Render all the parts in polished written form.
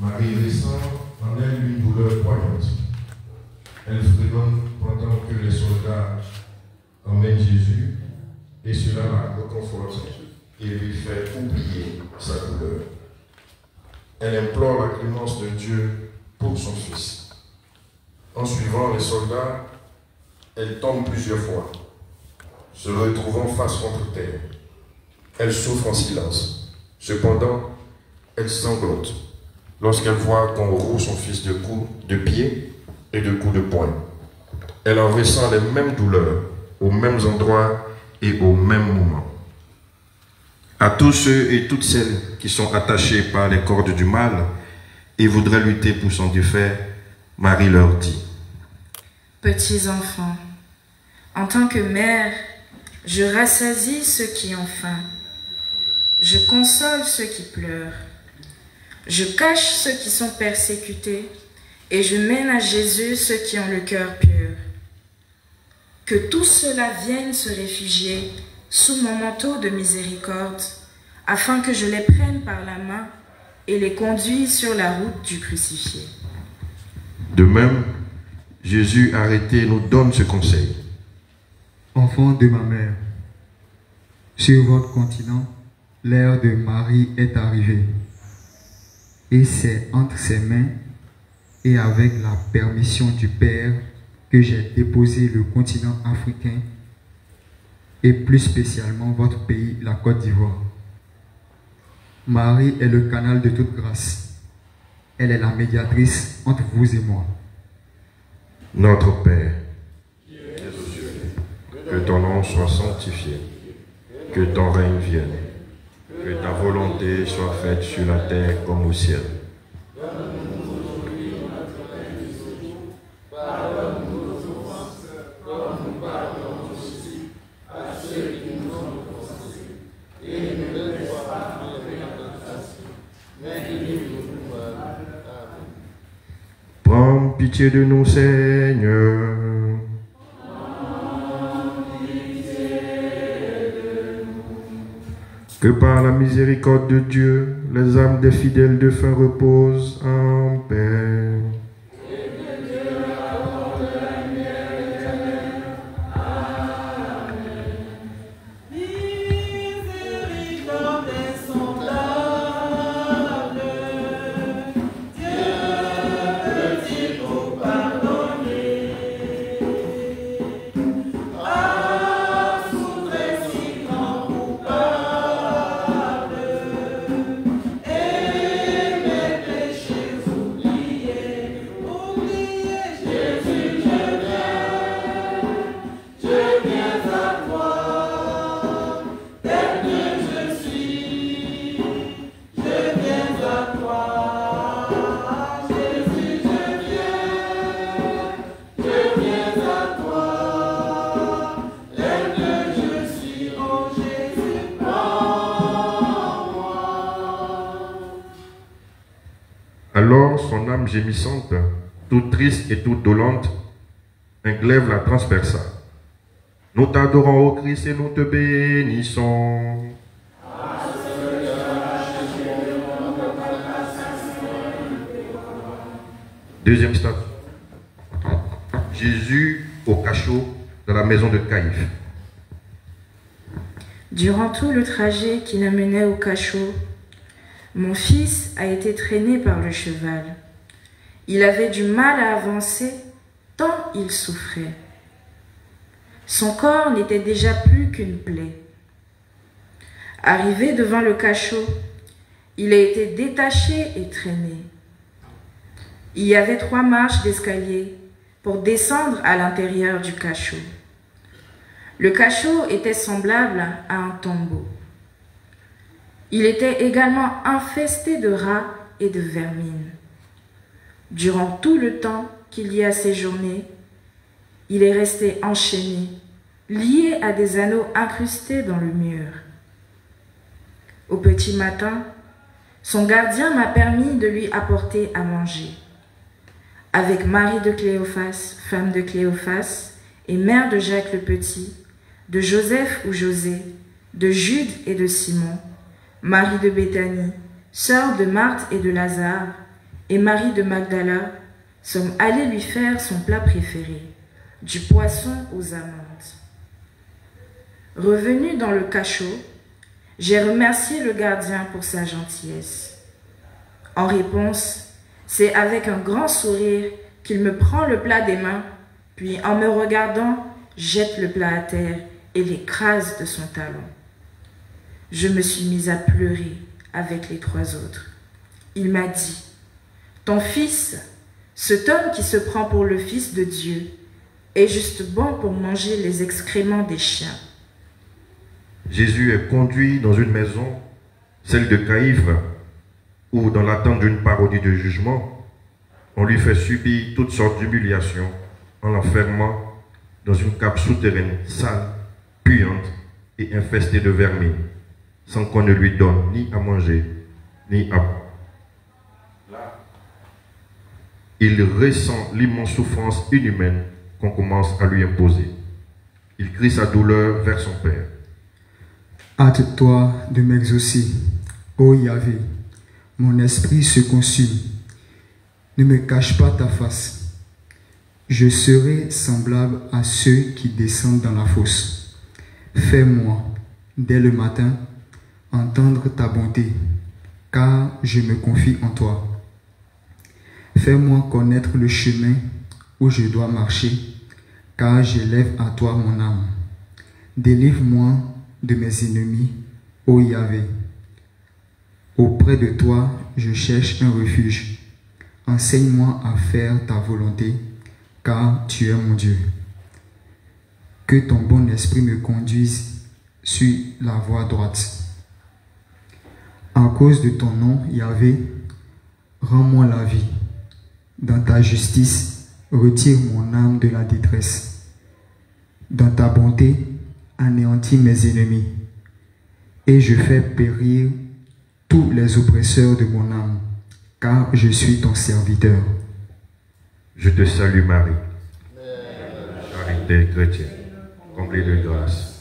Marie ressent en elle une douleur poignante. Elle fredonne pendant que les soldats emmènent Jésus et cela la réconforte et lui fait oublier sa douleur. Elle implore la clémence de Dieu pour son fils. En suivant les soldats, elle tombe plusieurs fois, se retrouvant face contre terre. Elle souffre en silence. Cependant, elle sanglote lorsqu'elle voit qu'on roue son fils de coups de pied et de coups de poing. Elle en ressent les mêmes douleurs, aux mêmes endroits et au même moment. À tous ceux et toutes celles qui sont attachés par les cordes du mal et voudraient lutter pour son défait, Marie leur dit: Petits enfants, en tant que mère, je rassasie ceux qui ont faim. Je console ceux qui pleurent. Je cache ceux qui sont persécutés et je mène à Jésus ceux qui ont le cœur pur. Que tous ceux-là viennent se réfugier sous mon manteau de miséricorde, afin que je les prenne par la main et les conduise sur la route du crucifié. De même, Jésus arrêté nous donne ce conseil. Enfants de ma mère, sur votre continent, l'heure de Marie est arrivée. Et c'est entre ses mains et avec la permission du Père que j'ai déposé le continent africain et plus spécialement votre pays, la Côte d'Ivoire. Marie est le canal de toute grâce. Elle est la médiatrice entre vous et moi. Notre Père, qui es aux cieux, que ton nom soit sanctifié, que ton règne vienne, que ta volonté soit faite sur la terre comme au ciel. Prends pitié de nous, Seigneur. Que par la miséricorde de Dieu, les âmes des fidèles de fin reposent en paix. Alors son âme gémissante, toute triste et toute dolente, un glaive la transperça. Nous t'adorons, ô Christ, et nous te bénissons. Deuxième stade. Jésus au cachot dans la maison de Caïphe. Durant tout le trajet qui l'amenait au cachot, mon fils a été traîné par le cheval. Il avait du mal à avancer tant il souffrait. Son corps n'était déjà plus qu'une plaie. Arrivé devant le cachot, il a été détaché et traîné. Il y avait 3 marches d'escalier pour descendre à l'intérieur du cachot. Le cachot était semblable à un tombeau. Il était également infesté de rats et de vermine. Durant tout le temps qu'il y a séjourné, il est resté enchaîné, lié à des anneaux incrustés dans le mur. Au petit matin, son gardien m'a permis de lui apporter à manger. Avec Marie de Cléophas, femme de Cléophas, et mère de Jacques le Petit, de Joseph ou José, de Jude et de Simon, Marie de Béthanie, sœur de Marthe et de Lazare, et Marie de Magdala sommes allées lui faire son plat préféré, du poisson aux amandes. Revenue dans le cachot, j'ai remercié le gardien pour sa gentillesse. En réponse, c'est avec un grand sourire qu'il me prend le plat des mains, puis en me regardant, jette le plat à terre et l'écrase de son talon. Je me suis mise à pleurer avec les 3 autres. Il m'a dit, « Ton fils, cet homme qui se prend pour le Fils de Dieu, est juste bon pour manger les excréments des chiens. » Jésus est conduit dans une maison, celle de Caïphe, où, dans l'attente d'une parodie de jugement, on lui fait subir toutes sortes d'humiliations en l'enfermant dans une cave souterraine sale, puante et infestée de vermine, sans qu'on ne lui donne ni à manger, ni à boire. Il ressent l'immense souffrance inhumaine qu'on commence à lui imposer. Il crie sa douleur vers son Père. Hâte-toi de m'exaucer, ô Yahvé, mon esprit se consume. Ne me cache pas ta face. Je serai semblable à ceux qui descendent dans la fosse. Fais-moi, dès le matin, entendre ta bonté, car je me confie en toi. Fais-moi connaître le chemin où je dois marcher, car j'élève à toi mon âme. Délivre-moi de mes ennemis, ô Yahvé. Auprès de toi, je cherche un refuge. Enseigne-moi à faire ta volonté, car tu es mon Dieu. Que ton bon esprit me conduise sur la voie droite. À cause de ton nom, Yahvé, rends-moi la vie. Dans ta justice, retire mon âme de la détresse. Dans ta bonté, anéantis mes ennemis. Et je fais périr tous les oppresseurs de mon âme, car je suis ton serviteur. Je te salue Marie, charité chrétienne, comblée de grâce.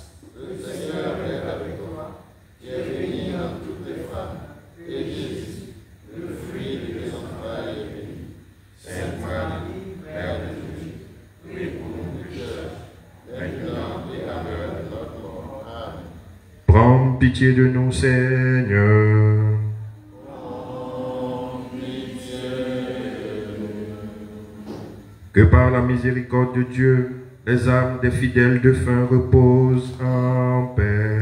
Prends pitié de nous, Seigneur. Que par la miséricorde de Dieu, les âmes des fidèles défunts reposent en paix.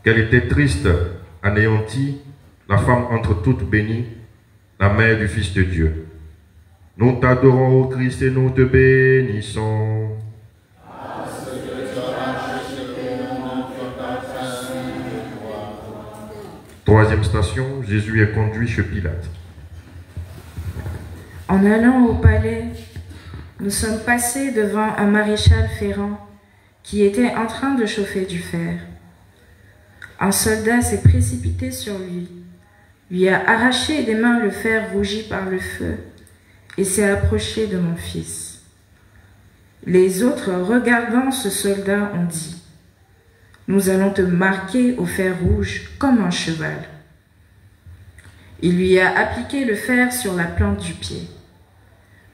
Qu'elle était triste, anéantie, la femme entre toutes bénies, la mère du Fils de Dieu. Nous t'adorons, ô Christ, et nous te bénissons. Troisième station, Jésus est conduit chez Pilate. En allant au palais, nous sommes passés devant un maréchal ferrant qui était en train de chauffer du fer. Un soldat s'est précipité sur lui a arraché des mains le fer rougi par le feu et s'est approché de mon fils. Les autres, regardant ce soldat, ont dit, « Nous allons te marquer au fer rouge comme un cheval. » Il lui a appliqué le fer sur la plante du pied.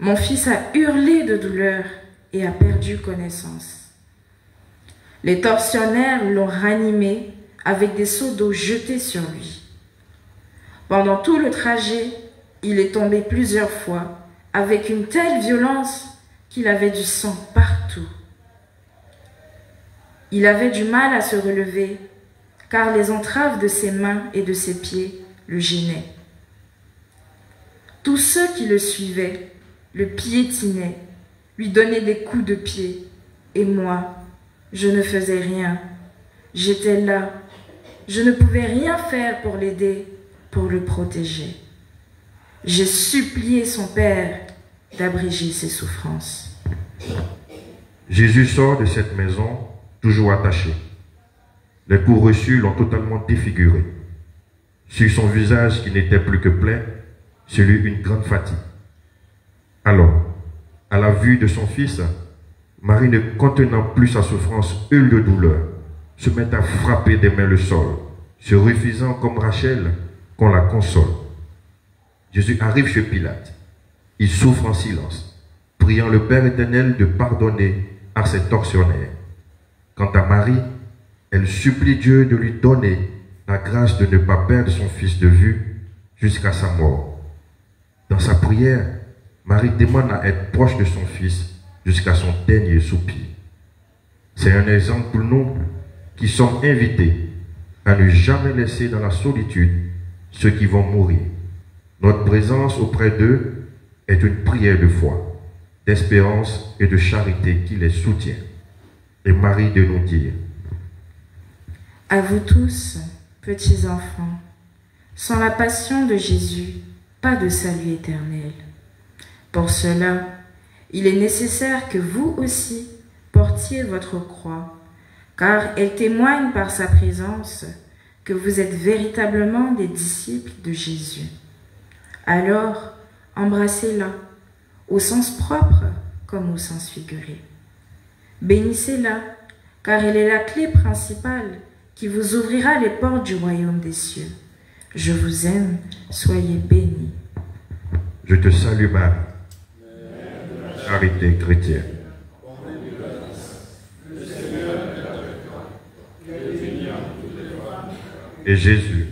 Mon fils a hurlé de douleur et a perdu connaissance. Les tortionnaires l'ont ranimé avec des seaux d'eau jetés sur lui. Pendant tout le trajet, il est tombé plusieurs fois avec une telle violence qu'il avait du sang partout. Il avait du mal à se relever, car les entraves de ses mains et de ses pieds le gênaient. Tous ceux qui le suivaient le piétinaient, lui donnaient des coups de pied, et moi, je ne faisais rien. J'étais là, je ne pouvais rien faire pour l'aider, pour le protéger. J'ai supplié son père d'abréger ses souffrances. Jésus sort de cette maison toujours attaché. Les coups reçus l'ont totalement défiguré. Sur son visage qui n'était plus que plein, se lut une grande fatigue. Alors, à la vue de son fils, Marie, ne contenant plus sa souffrance, hurle de douleur, se met à frapper des mains le sol, se refusant comme Rachel qu'on la console. Jésus arrive chez Pilate. Il souffre en silence, priant le Père éternel de pardonner à ses tortionnaires. Quant à Marie, elle supplie Dieu de lui donner la grâce de ne pas perdre son fils de vue jusqu'à sa mort. Dans sa prière, Marie demande à être proche de son fils jusqu'à son dernier soupir. C'est un exemple pour nous qui sommes invités à ne jamais laisser dans la solitude ceux qui vont mourir. Notre présence auprès d'eux est une prière de foi, d'espérance et de charité qui les soutient. Et Marie de nous dire: à vous tous, petits enfants, sans la passion de Jésus, pas de salut éternel. Pour cela, il est nécessaire que vous aussi portiez votre croix, car elle témoigne par sa présence que vous êtes véritablement des disciples de Jésus. Alors, embrassez-la, au sens propre comme au sens figuré. Bénissez-la, car elle est la clé principale qui vous ouvrira les portes du royaume des cieux. Je vous aime, soyez bénis. Je te salue Marie, charité chrétienne. Et Jésus,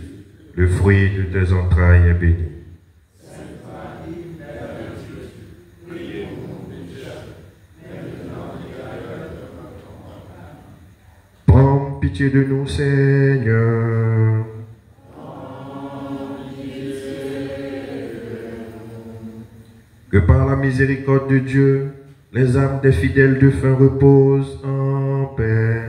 le fruit de tes entrailles, est béni. Prends pitié de nous, Seigneur. Que par la miséricorde de Dieu, les âmes des fidèles de fin reposent en paix.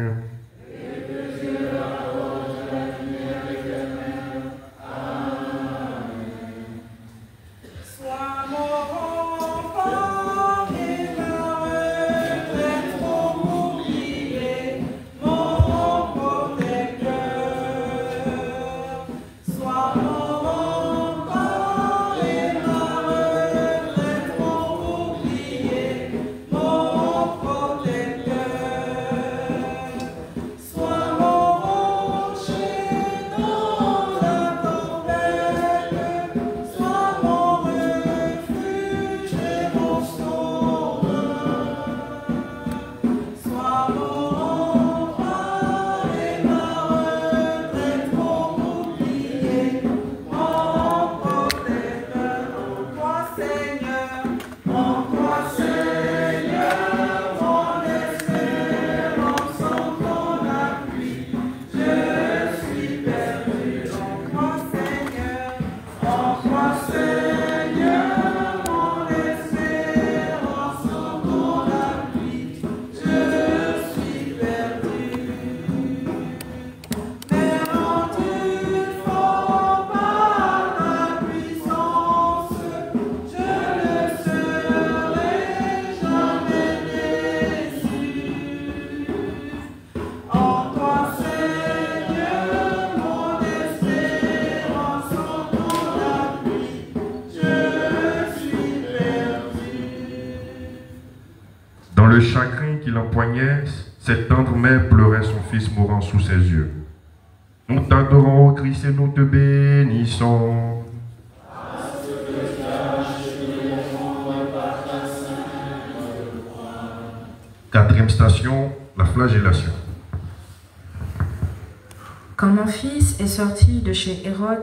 Le chagrin qui l'empoignait, cette tendre mère pleurait son fils mourant sous ses yeux. Nous t'adorons, ô Christ, et nous te bénissons. Quatrième station, la flagellation. Quand mon fils est sorti de chez Hérode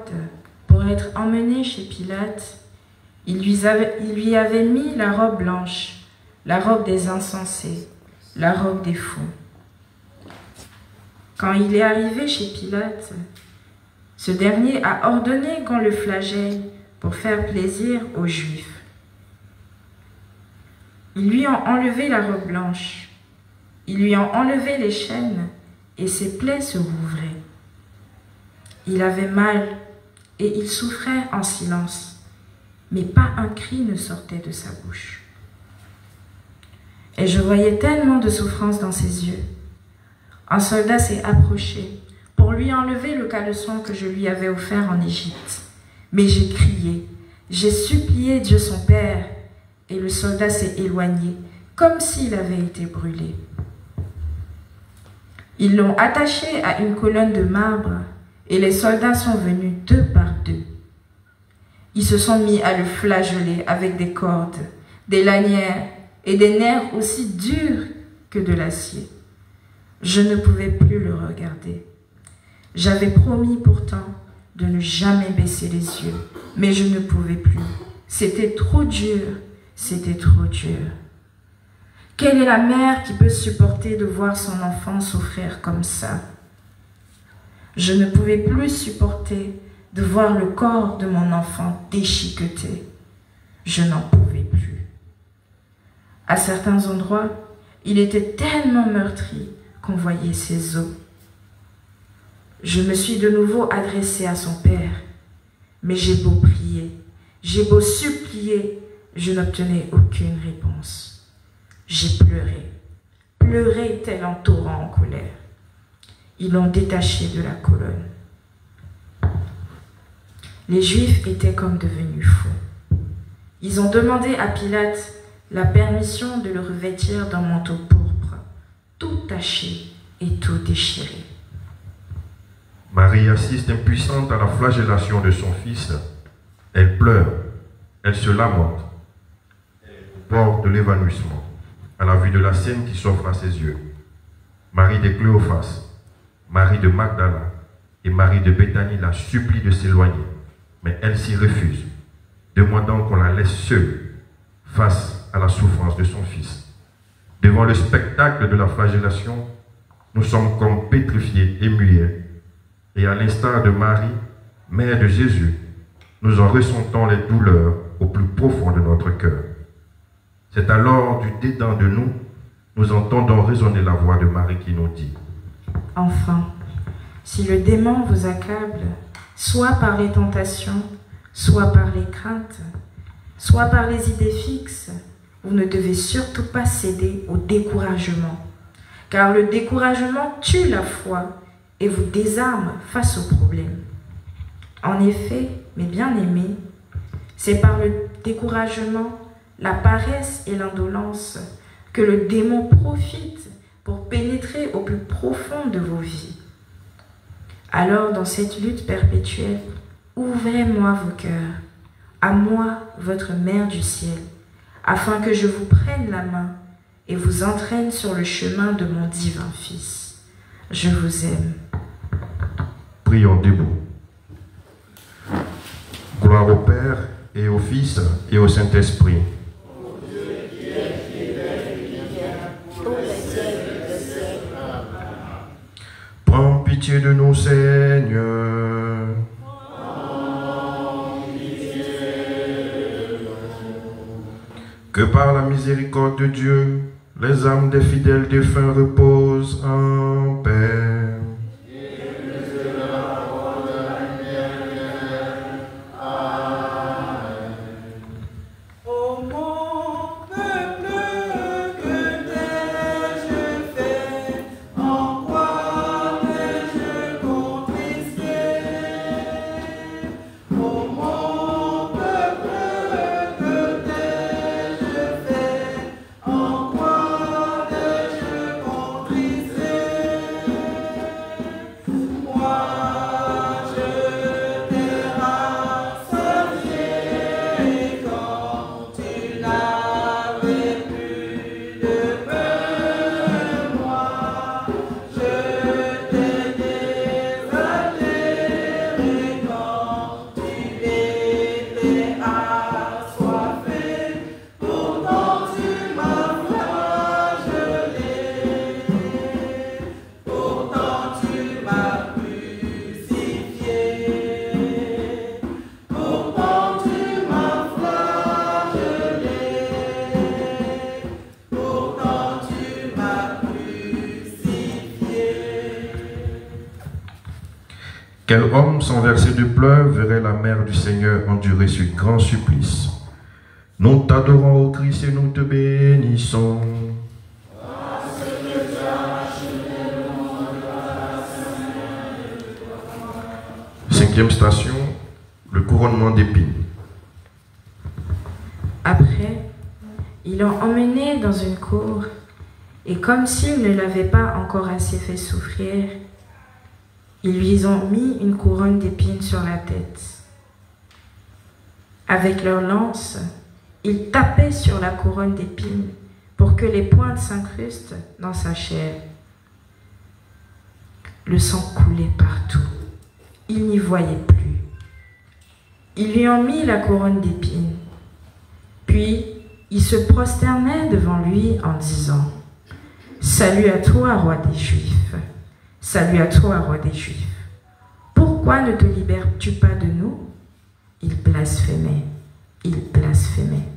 pour être emmené chez Pilate, Il lui avait mis la robe blanche, la robe des insensés, la robe des fous. Quand il est arrivé chez Pilate, ce dernier a ordonné qu'on le flagelle pour faire plaisir aux Juifs. Ils lui ont enlevé la robe blanche, ils lui ont enlevé les chaînes et ses plaies se rouvraient. Il avait mal et il souffrait en silence, mais pas un cri ne sortait de sa bouche. Et je voyais tellement de souffrance dans ses yeux. Un soldat s'est approché pour lui enlever le caleçon que je lui avais offert en Égypte. Mais j'ai crié, j'ai supplié Dieu son Père, et le soldat s'est éloigné, comme s'il avait été brûlé. Ils l'ont attaché à une colonne de marbre, et les soldats sont venus 2 par 2. Ils se sont mis à le flageoler avec des cordes, des lanières et des nerfs aussi durs que de l'acier. Je ne pouvais plus le regarder. J'avais promis pourtant de ne jamais baisser les yeux, mais je ne pouvais plus. C'était trop dur, c'était trop dur. Quelle est la mère qui peut supporter de voir son enfant souffrir comme ça? Je ne pouvais plus supporter de voir le corps de mon enfant déchiqueté. Je n'en pouvais plus. À certains endroits, il était tellement meurtri qu'on voyait ses os. Je me suis de nouveau adressée à son père, mais j'ai beau prier, j'ai beau supplier, je n'obtenais aucune réponse. J'ai pleuré tel un torrent en colère. Ils l'ont détaché de la colonne. Les Juifs étaient comme devenus fous. Ils ont demandé à Pilate la permission de le revêtir d'un manteau pourpre, tout taché et tout déchiré. Marie assiste impuissante à la flagellation de son fils. Elle pleure, elle se lamente. Elle est au bord de l'évanouissement, à la vue de la scène qui s'offre à ses yeux. Marie de Cléophas, Marie de Magdala et Marie de Béthanie la supplient de s'éloigner, mais elle s'y refuse, demandant qu'on la laisse seule face à la souffrance de son fils. Devant le spectacle de la flagellation, nous sommes comme pétrifiés et muets, et à l'instar de Marie, mère de Jésus, nous en ressentons les douleurs au plus profond de notre cœur. C'est alors du dedans de nous, nous entendons résonner la voix de Marie qui nous dit: Enfin, si le démon vous accable, soit par les tentations, soit par les craintes, soit par les idées fixes, vous ne devez surtout pas céder au découragement, car le découragement tue la foi et vous désarme face aux problèmes. En effet, mes bien-aimés, c'est par le découragement, la paresse et l'indolence que le démon profite pour pénétrer au plus profond de vos vies. Alors, dans cette lutte perpétuelle, ouvrez-moi vos cœurs, à moi, votre Mère du ciel, afin que je vous prenne la main et vous entraîne sur le chemin de mon divin Fils. Je vous aime. Prions debout. Gloire au Père et au Fils et au Saint-Esprit. Prends pitié de nous, Seigneur. Que par la miséricorde de Dieu, les âmes des fidèles défunts reposent en paix. En quoi Quel homme sans verser de pleurs verrait la mère du Seigneur endurer ce grand supplice? Nous t'adorons, ô Christ, et nous te bénissons. Cinquième station, le couronnement d'épines. Après, ils l'ont emmené dans une cour, et comme s'ils ne l'avaient pas encore assez fait souffrir, ils lui ont mis une couronne d'épines sur la tête. Avec leurs lances, ils tapaient sur la couronne d'épines pour que les pointes s'incrustent dans sa chair. Le sang coulait partout. Il n'y voyait plus. Ils lui ont mis la couronne d'épines. Puis, ils se prosternaient devant lui en disant « Salut à toi, roi des Juifs! Salut à toi, roi des Juifs! Pourquoi ne te libères-tu pas de nous ?» Il blasphémait, il blasphémait.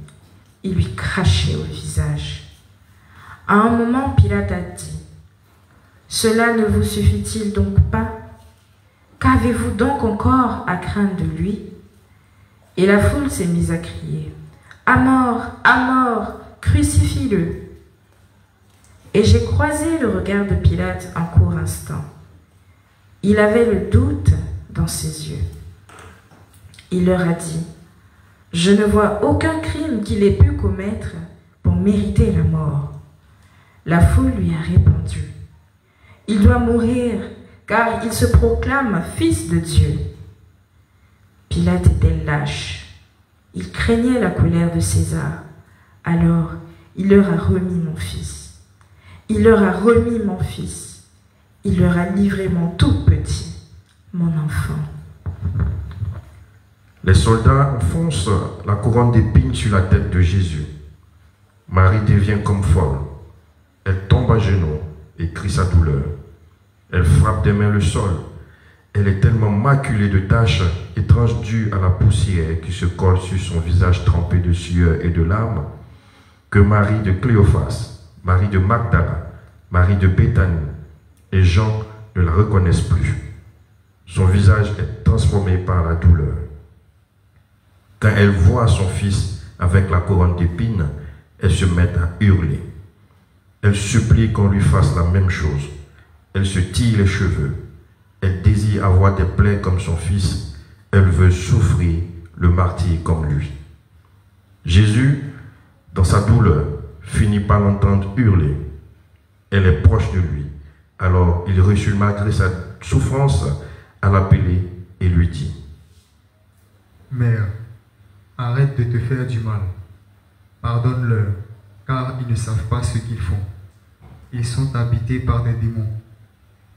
Il lui crachait au visage. À un moment, Pilate a dit « Cela ne vous suffit-il donc pas? Qu'avez-vous donc encore à craindre de lui ?» Et la foule s'est mise à crier « À mort, crucifie-le » Et j'ai croisé le regard de Pilate un court instant. Il avait le doute dans ses yeux. Il leur a dit « Je ne vois aucun crime qu'il ait pu commettre pour mériter la mort. » La foule lui a répondu « Il doit mourir, car il se proclame fils de Dieu. » Pilate était lâche. Il craignait la colère de César. Alors, il leur a remis mon fils. Il leur a remis mon fils. Il leur a livré mon tout petit, mon enfant. Les soldats enfoncent la couronne d'épines sur la tête de Jésus. Marie devient comme folle. Elle tombe à genoux et crie sa douleur. Elle frappe des mains le sol. Elle est tellement maculée de taches étranges dues à la poussière qui se colle sur son visage trempé de sueur et de larmes que Marie de Cléophas, Marie de Magdala, Marie de Béthanie et Jean ne la reconnaissent plus. Son visage est transformé par la douleur. Quand elle voit son fils avec la couronne d'épines, elle se met à hurler. Elle supplie qu'on lui fasse la même chose. Elle se tire les cheveux. Elle désire avoir des plaies comme son fils. Elle veut souffrir le martyre comme lui. Jésus, dans sa douleur, finit par l'entendre hurler. Elle est proche de lui. Alors il reçut malgré sa souffrance à l'appeler et lui dit « Mère, arrête de te faire du mal. Pardonne-leur, car ils ne savent pas ce qu'ils font. Ils sont habités par des démons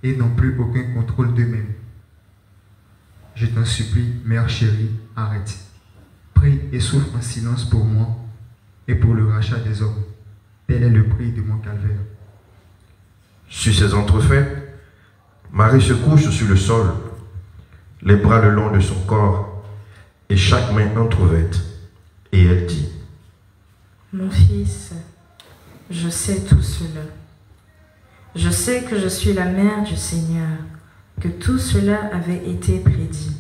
et n'ont plus aucun contrôle d'eux-mêmes. Je t'en supplie, mère chérie, arrête. Prie et souffre en silence pour moi et pour le rachat des hommes. Tel est le prix de mon calvaire. » Sur ces entrefaites, Marie se couche sur le sol, les bras le long de son corps et chaque main entrouverte, et elle dit « Mon fils, je sais tout cela. Je sais que je suis la mère du Seigneur, que tout cela avait été prédit.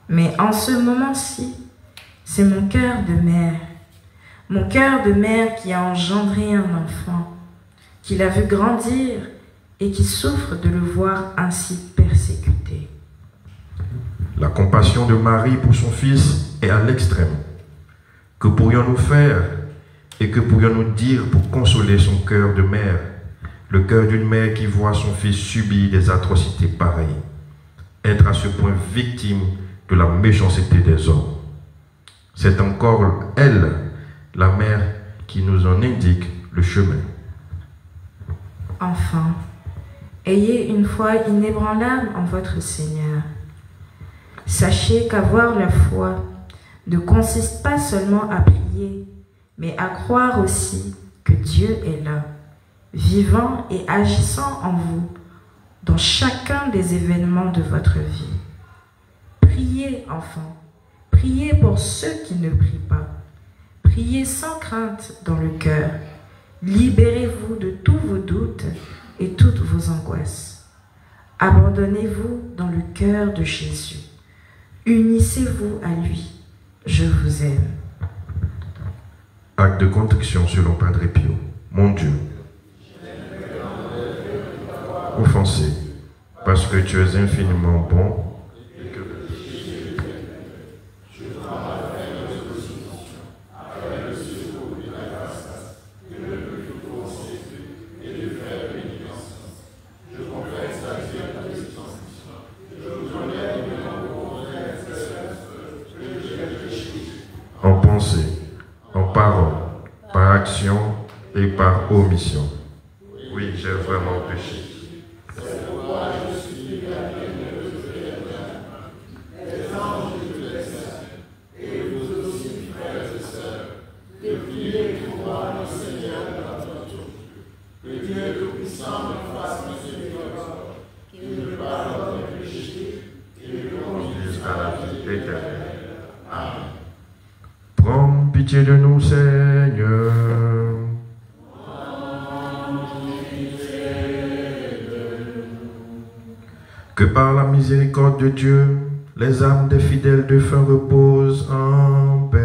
Mais en ce moment-ci, c'est mon cœur de mère qui a engendré un enfant, qui l'a vu grandir et qui souffre de le voir ainsi persécuté. » La compassion de Marie pour son fils est à l'extrême. Que pourrions-nous faire et que pourrions-nous dire pour consoler son cœur de mère, le cœur d'une mère qui voit son fils subir des atrocités pareilles, être à ce point victime de la méchanceté des hommes? C'est encore elle, la mère, qui nous en indique le chemin. Enfants, ayez une foi inébranlable en votre Seigneur. Sachez qu'avoir la foi ne consiste pas seulement à prier, mais à croire aussi que Dieu est là, vivant et agissant en vous dans chacun des événements de votre vie. Priez, enfants, priez pour ceux qui ne prient pas. Priez sans crainte dans le cœur. Libérez-vous de tous vos doutes et toutes vos angoisses. Abandonnez-vous dans le cœur de Jésus. Unissez-vous à lui. Je vous aime. Acte de contrition selon Padre Pio. Mon Dieu, offensé, parce que tu es infiniment bon, et que en pensée, en parole, par action et par omission. Oui, j'ai vraiment péché. Jusqu'à la vie éternelle. Amen. Prends pitié de nous, Seigneur. Que par la miséricorde de Dieu, les âmes des fidèles défunts reposent en paix.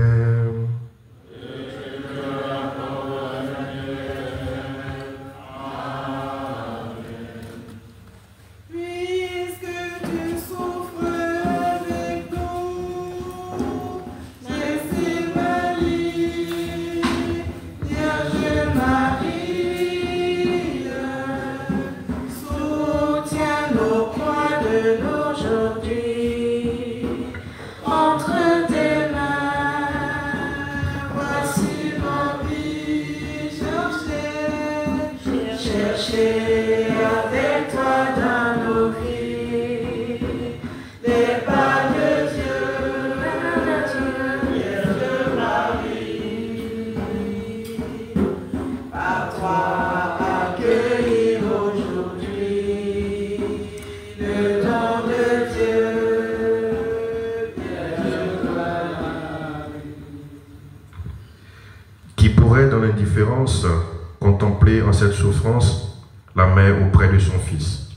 Contempler en cette souffrance la mère auprès de son fils.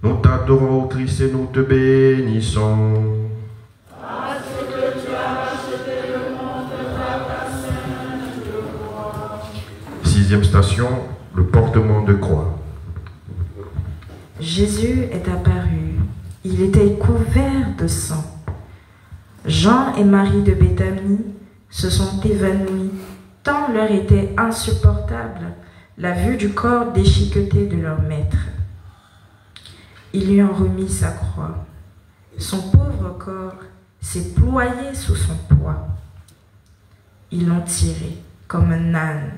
Nous t'adorons, ô Christ, et nous te bénissons. Parce que tu as racheté le monde par ta sainte croix. 6e station, le portement de croix. Jésus est apparu. Il était couvert de sang. Jean et Marie de Béthanie se sont évanouis, tant leur était insupportable la vue du corps déchiqueté de leur maître. Ils lui ont remis sa croix. Son pauvre corps s'est ployé sous son poids. Ils l'ont tiré comme un âne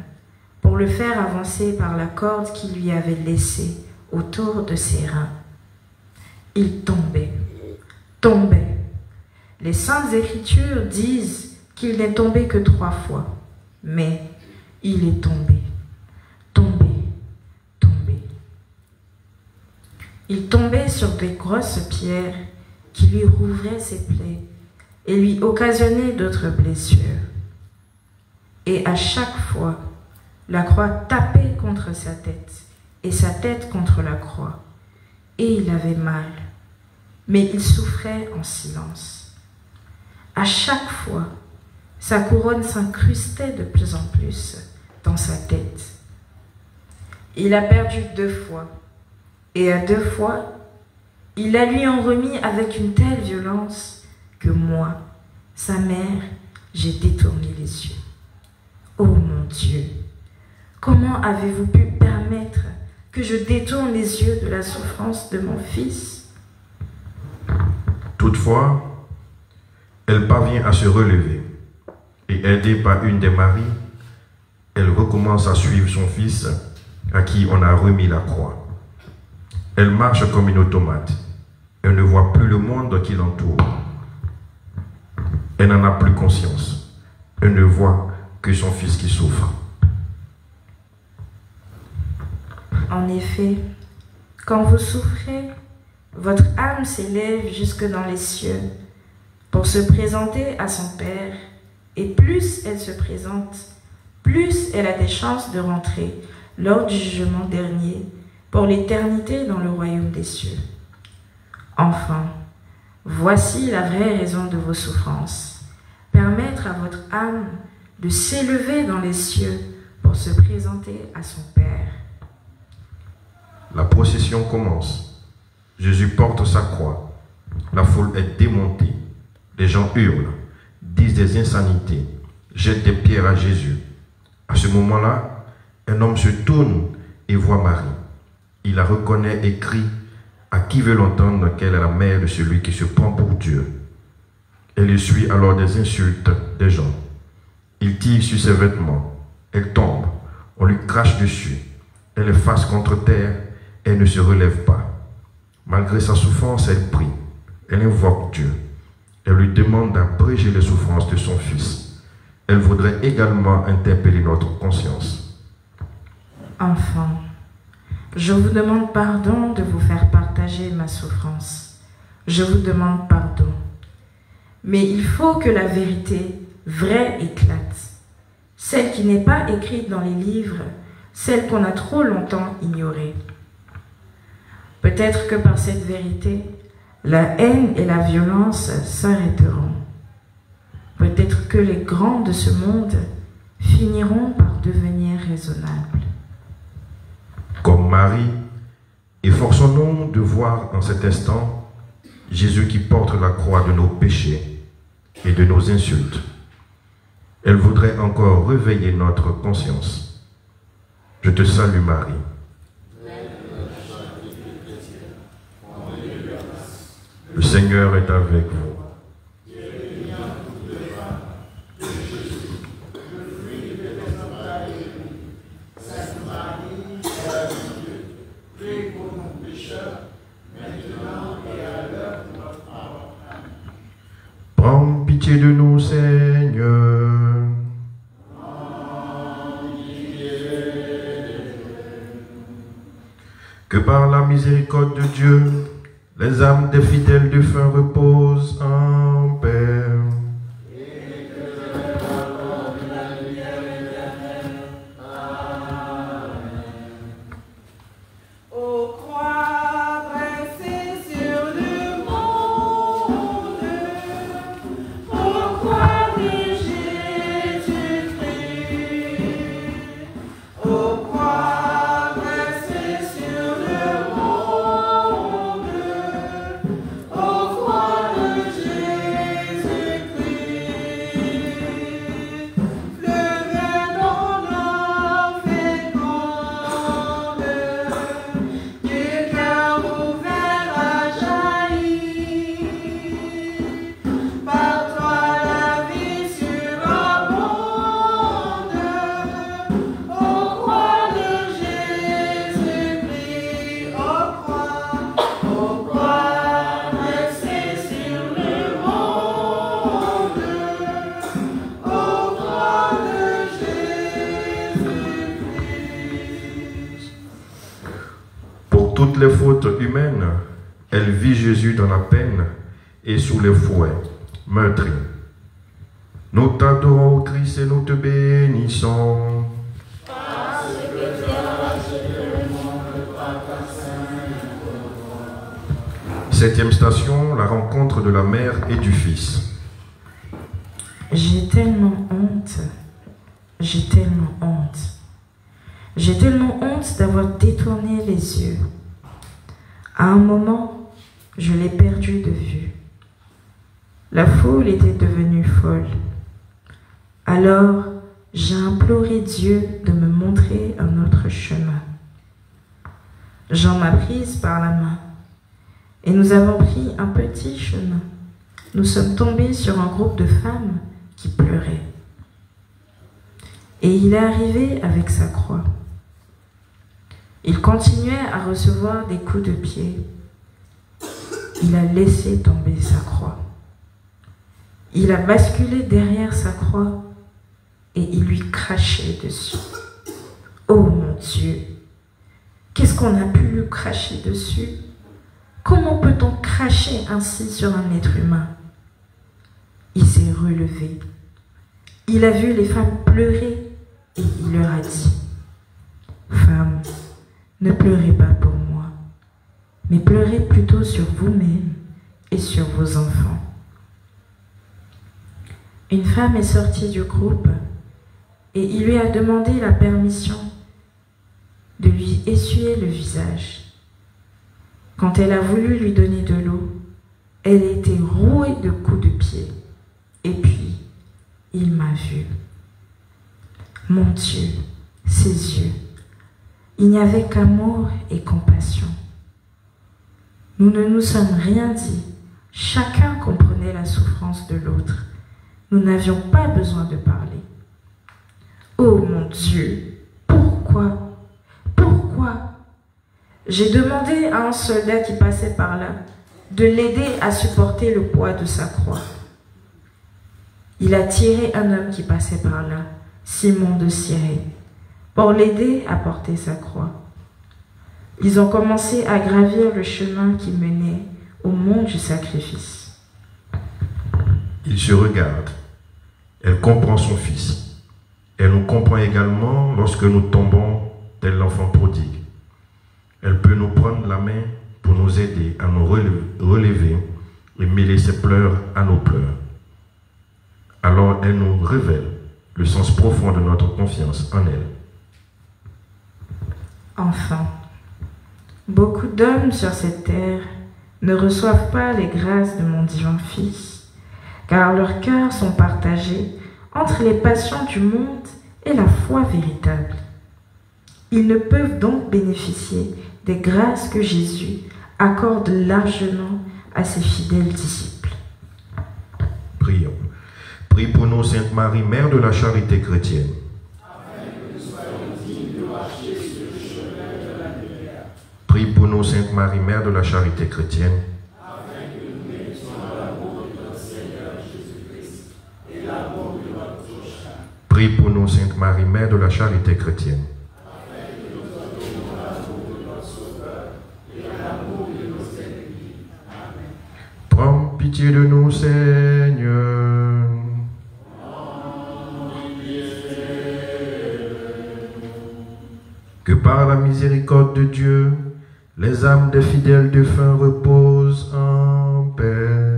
pour le faire avancer par la corde qu'ils lui avaient laissée autour de ses reins. Il tombait, tombait. Les Saintes Écritures disent qu'il n'est tombé que 3 fois. Mais il est tombé, tombé, tombé. Il tombait sur des grosses pierres qui lui rouvraient ses plaies et lui occasionnaient d'autres blessures. Et à chaque fois, la croix tapait contre sa tête et sa tête contre la croix. Et il avait mal, mais il souffrait en silence. À chaque fois, sa couronne s'incrustait de plus en plus dans sa tête. Il a perdu 2 fois, et à 2 fois, ils la lui ont remis avec une telle violence que moi, sa mère, j'ai détourné les yeux. Oh mon Dieu, comment avez-vous pu permettre que je détourne les yeux de la souffrance de mon fils? Toutefois, elle parvient à se relever. Et aidée par une des Maries, elle recommence à suivre son fils à qui on a remis la croix. Elle marche comme une automate. Elle ne voit plus le monde qui l'entoure. Elle n'en a plus conscience. Elle ne voit que son fils qui souffre. En effet, quand vous souffrez, votre âme s'élève jusque dans les cieux pour se présenter à son Père. Et plus elle se présente, plus elle a des chances de rentrer lors du jugement dernier pour l'éternité dans le royaume des cieux. Enfin, voici la vraie raison de vos souffrances. Permettre à votre âme de s'élever dans les cieux pour se présenter à son Père. La procession commence. Jésus porte sa croix. La foule est démontée. Les gens hurlent, disent des insanités, jettent des pierres à Jésus. À ce moment-là, un homme se tourne et voit Marie. Il la reconnaît et crie à qui veut l'entendre qu'elle est la mère de celui qui se prend pour Dieu. Elle essuie alors des insultes des gens. Il tire sur ses vêtements. Elle tombe. On lui crache dessus. Elle est face contre terre. Elle ne se relève pas. Malgré sa souffrance, elle prie. Elle invoque Dieu. Elle lui demande d'abréger les souffrances de son fils. Elle voudrait également interpeller notre conscience. Enfants, je vous demande pardon de vous faire partager ma souffrance. Je vous demande pardon. Mais il faut que la vérité vraie éclate. Celle qui n'est pas écrite dans les livres, celle qu'on a trop longtemps ignorée. Peut-être que par cette vérité, la haine et la violence s'arrêteront. Peut-être que les grands de ce monde finiront par devenir raisonnables. Comme Marie, efforçons-nous de voir en cet instant Jésus qui porte la croix de nos péchés et de nos insultes. Elle voudrait encore réveiller notre conscience. Je te salue Marie. Le Seigneur est avec vous. Prends pitié de nous, Seigneur. Que par la miséricorde de Dieu, les âmes des fidèles défunts reposent en paix. Toutes les fautes humaines, elle vit Jésus dans la peine et sous les fouets, meurtri. Nous t'adorons, Christ, et nous te bénissons. Parce que tu as racheté le monde par ta sainte croix. Septième station, la rencontre de la mère et du fils. J'ai tellement honte. J'ai tellement honte. J'ai tellement honte d'avoir détourné les yeux. À un moment, je l'ai perdu de vue. La foule était devenue folle. Alors, j'ai imploré Dieu de me montrer un autre chemin. Jean m'a prise par la main et nous avons pris un petit chemin. Nous sommes tombés sur un groupe de femmes qui pleuraient. Et il est arrivé avec sa croix. Il continuait à recevoir des coups de pied. Il a laissé tomber sa croix. Il a basculé derrière sa croix et il lui crachait dessus. Oh mon Dieu! Qu'est-ce qu'on a pu lui cracher dessus? Comment peut-on cracher ainsi sur un être humain? Il s'est relevé. Il a vu les femmes pleurer et il leur a dit: Femmes, ne pleurez pas pour moi, mais pleurez plutôt sur vous-même et sur vos enfants. » Une femme est sortie du groupe et il lui a demandé la permission de lui essuyer le visage. Quand elle a voulu lui donner de l'eau, elle était rouée de coups de pied. Et puis, il m'a vue. Mon Dieu, ses yeux, il n'y avait qu'amour et compassion. Nous ne nous sommes rien dit. Chacun comprenait la souffrance de l'autre. Nous n'avions pas besoin de parler. Oh mon Dieu, pourquoi? Pourquoi? J'ai demandé à un soldat qui passait par là de l'aider à supporter le poids de sa croix. Il a tiré un homme qui passait par là, Simon de Cyrène, pour l'aider à porter sa croix. Ils ont commencé à gravir le chemin qui menait au mont du sacrifice. Il se regarde. Elle comprend son fils. Elle nous comprend également lorsque nous tombons tel l'enfant prodigue. Elle peut nous prendre la main pour nous aider à nous relever et mêler ses pleurs à nos pleurs. Alors elle nous révèle le sens profond de notre confiance en elle. Enfin, beaucoup d'hommes sur cette terre ne reçoivent pas les grâces de mon divin Fils, car leurs cœurs sont partagés entre les passions du monde et la foi véritable. Ils ne peuvent donc bénéficier des grâces que Jésus accorde largement à ses fidèles disciples. Prions. Prie pour nous, Sainte Marie, Mère de la charité chrétienne. Prie pour nous, Sainte Marie, Mère de la charité chrétienne. Prie pour nous, Sainte Marie, Mère de la charité chrétienne. Prends pitié de nous, Seigneur. Que par la miséricorde de Dieu, les âmes des fidèles défunts reposent en paix.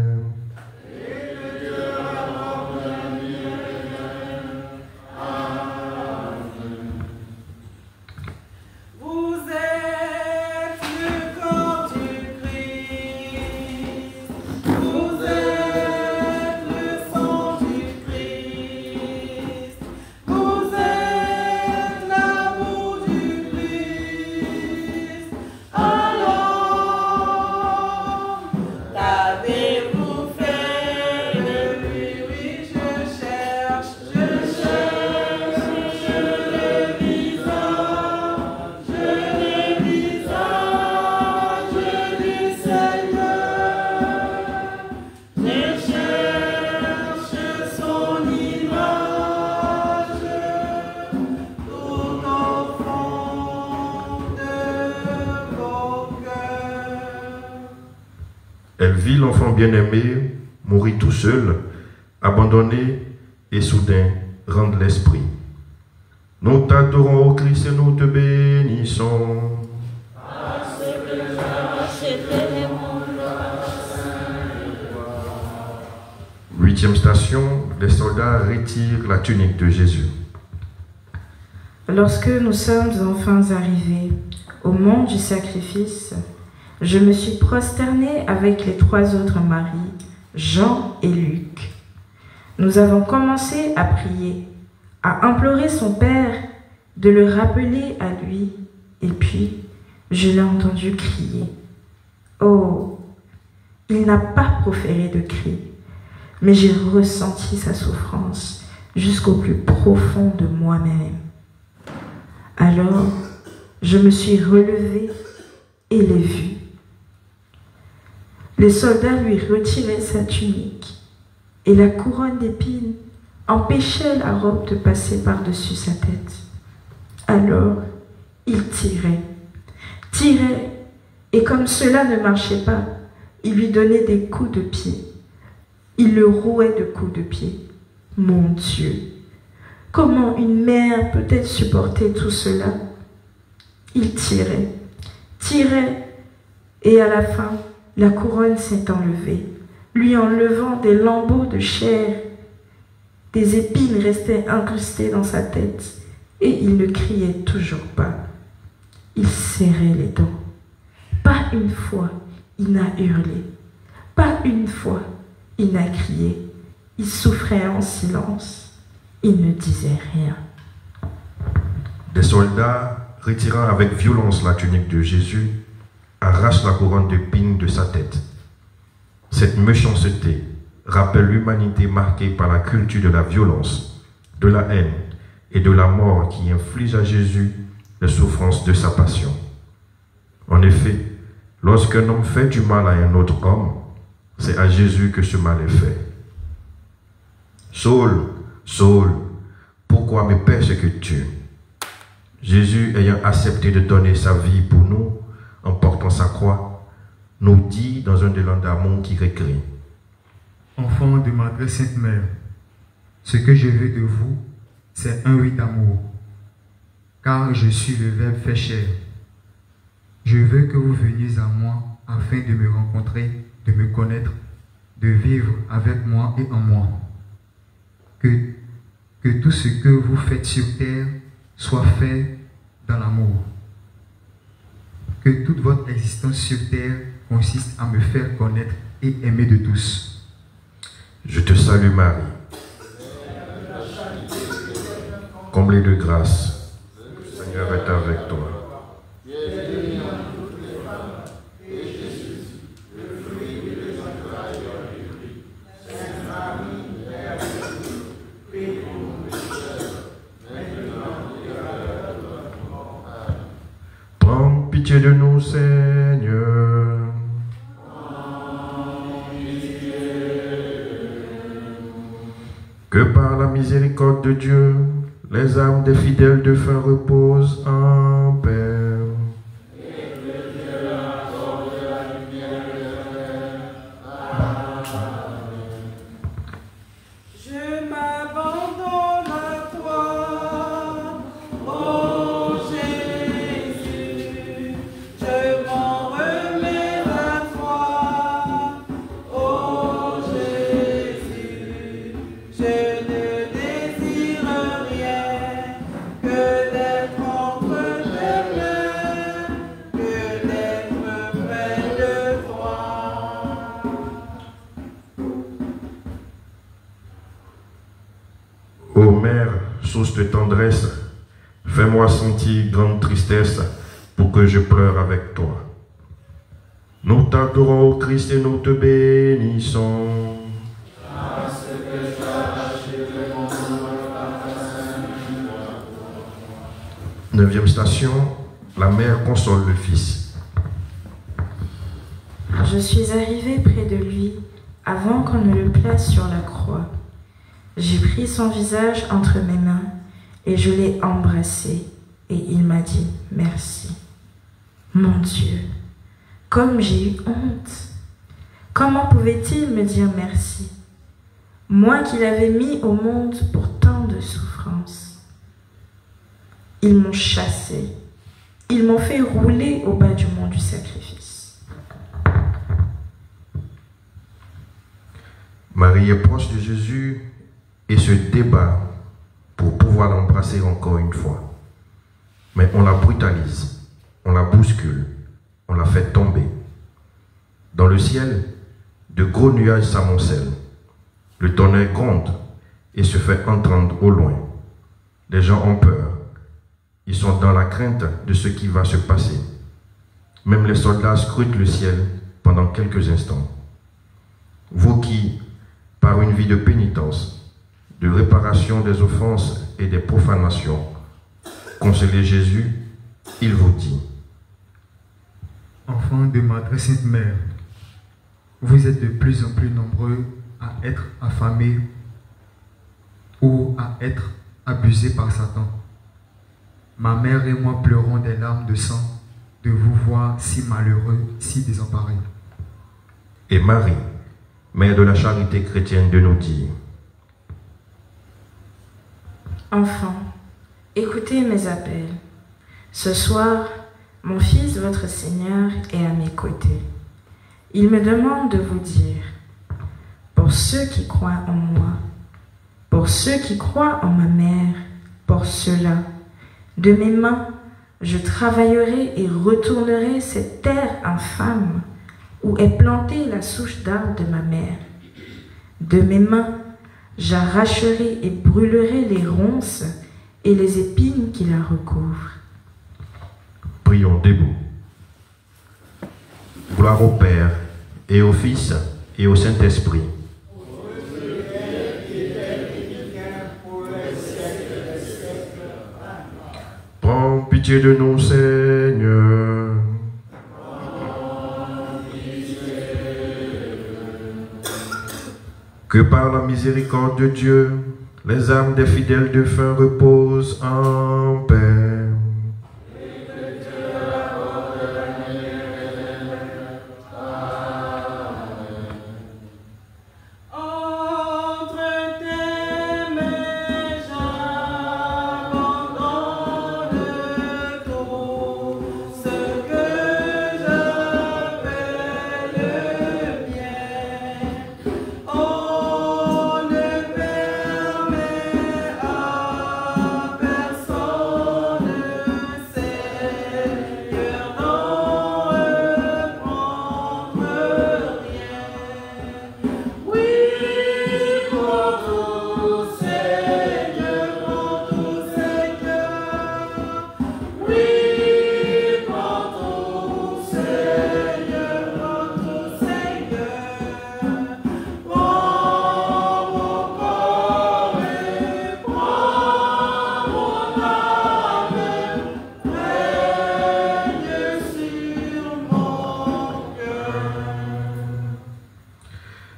Elle vit l'enfant bien-aimé mourir tout seul, abandonné et soudain rendre l'esprit. Nous t'adorons, ô Christ, et nous te bénissons. Parce que tu as racheté les mondes par ta 8e station, les soldats retirent la tunique de Jésus. Lorsque nous sommes enfin arrivés au mont du sacrifice, je me suis prosternée avec les 3 autres maris, Jean et Luc. Nous avons commencé à prier, à implorer son Père de le rappeler à lui, et puis je l'ai entendu crier. Oh, il n'a pas proféré de cri, mais j'ai ressenti sa souffrance jusqu'au plus profond de moi-même. Alors, je me suis relevée et l'ai vu. Les soldats lui retiraient sa tunique et la couronne d'épines empêchait la robe de passer par-dessus sa tête. Alors, il tirait, et comme cela ne marchait pas, il lui donnait des coups de pied. Il le rouait de coups de pied. Mon Dieu, comment une mère peut-elle supporter tout cela? Il tirait, Et à la fin, la couronne s'est enlevée, lui enlevant des lambeaux de chair. Des épines restaient incrustées dans sa tête, et il ne criait toujours pas. Il serrait les dents. Pas une fois, il n'a hurlé. Pas une fois, il n'a crié. Il souffrait en silence. Il ne disait rien. Des soldats, retirant avec violence la tunique de Jésus, arrachent la couronne d'épines de sa tête. Cette méchanceté rappelle l'humanité marquée par la culture de la violence, de la haine et de la mort qui inflige à Jésus les souffrances de sa passion. En effet, lorsqu'un homme fait du mal à un autre homme, c'est à Jésus que ce mal est fait. Saul, Saul, pourquoi me persécutes-tu? Jésus, ayant accepté de donner sa vie pour nous, en portant sa croix, nous dit dans un élan d'amour qui récrit: Enfants de ma très sainte mère, ce que je veux de vous, c'est un oui d'amour, car je suis le Verbe fait chair. Je veux que vous veniez à moi afin de me rencontrer, de me connaître, de vivre avec moi et en moi. Que tout ce que vous faites sur terre soit fait dans l'amour. Que toute votre existence sur terre consiste à me faire connaître et aimer de tous. Je te salue Marie, comblée de grâce, le Seigneur est avec toi. Prends pitié de nous, Seigneur. Que par la miséricorde de Dieu, les âmes des fidèles de fin reposent en paix. Je m'abandonne à toi, ô Jésus. Je m'en remets à toi, ô Jésus. Je ne désire rien que d'être entre tes mains, que d'être près de toi. Ô Mère, source de tendresse, fais-moi sentir grande tristesse pour que je pleure avec toi. Nous t'adorons, ô Christ, et nous te bénissons. Neuvième station, la mère console le fils. Je suis arrivée près de lui avant qu'on ne le place sur la croix. J'ai pris son visage entre mes mains et je l'ai embrassé et il m'a dit merci. Mon Dieu, comme j'ai eu honte. Comment pouvait-il me dire merci? Moi qui l'avais mis au monde pour tant de souffrances. Ils m'ont chassé. Ils m'ont fait rouler au bas du mont du sacrifice. Marie est proche de Jésus et se débat pour pouvoir l'embrasser encore une fois. Mais on la brutalise, on la bouscule, on la fait tomber. Dans le ciel, de gros nuages s'amoncellent. Le tonnerre gronde et se fait entendre au loin. Les gens ont peur. Ils sont dans la crainte de ce qui va se passer. Même les soldats scrutent le ciel pendant quelques instants. Vous qui, par une vie de pénitence, de réparation des offenses et des profanations, consolez Jésus, il vous dit: Enfants de ma très sainte mère, vous êtes de plus en plus nombreux à être affamés ou à être abusés par Satan. Ma mère et moi pleurons des larmes de sang de vous voir si malheureux, si désemparés. Et Marie, mère de la charité chrétienne, de nous dire: Enfants, écoutez mes appels. Ce soir, Mon fils, votre Seigneur, est à mes côtés. Il me demande de vous dire, pour ceux qui croient en moi, pour ceux qui croient en ma mère, pour ceux-là, de mes mains, je travaillerai et retournerai cette terre infâme où est plantée la souche d'arbre de ma mère. De mes mains, j'arracherai et brûlerai les ronces et les épines qui la recouvrent. Prions debout. Gloire au Père, et au Fils, et au Saint-Esprit. Prends pitié de nous, Seigneur. Que par la miséricorde de Dieu, les âmes des fidèles défunts reposent en paix.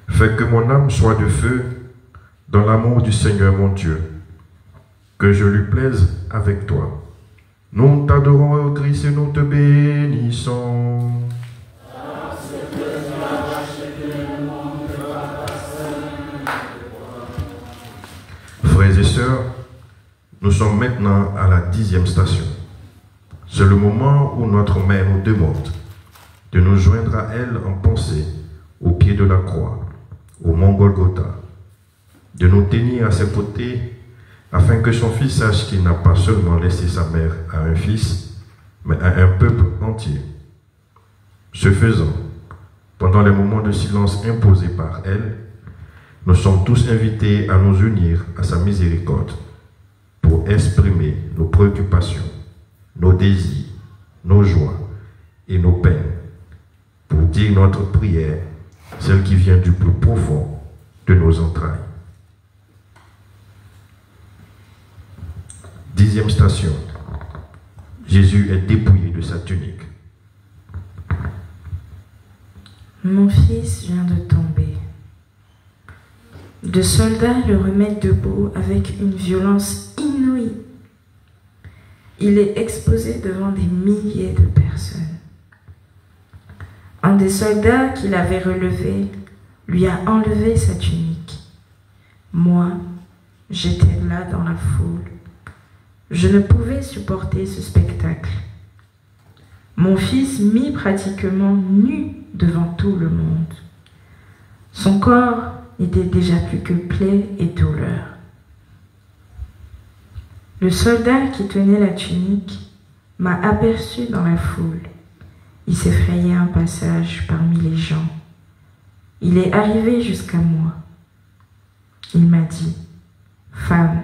Fais que mon âme soit de feu dans l'amour du Seigneur mon Dieu, que je lui plaise avec toi. Nous t'adorons, ô Christ, et nous te bénissons. Frères et sœurs, nous sommes maintenant à la 10e station. C'est le moment où notre mère nous demande de nous joindre à elle en pensée au pied de la croix, au mont Golgotha, de nous tenir à ses côtés afin que son fils sache qu'il n'a pas seulement laissé sa mère à un fils, mais à un peuple entier. Ce faisant, pendant les moments de silence imposés par elle, nous sommes tous invités à nous unir à sa miséricorde pour exprimer nos préoccupations, nos désirs, nos joies et nos peines, pour dire notre prière, celle qui vient du plus profond de nos entrailles. 10e station. Jésus est dépouillé de sa tunique. Mon fils vient de tomber. Deux soldats le remettent debout avec une violence inouïe. Il est exposé devant des milliers de personnes. Un des soldats qui l'avait relevé lui a enlevé sa tunique. Moi, j'étais là dans la foule. Je ne pouvais supporter ce spectacle. Mon fils mit pratiquement nu devant tout le monde. Son corps n'était déjà plus que plaie et douleur. Le soldat qui tenait la tunique m'a aperçu dans la foule. Il s'effrayait un passage parmi les gens. Il est arrivé jusqu'à moi. Il m'a dit, « Femme,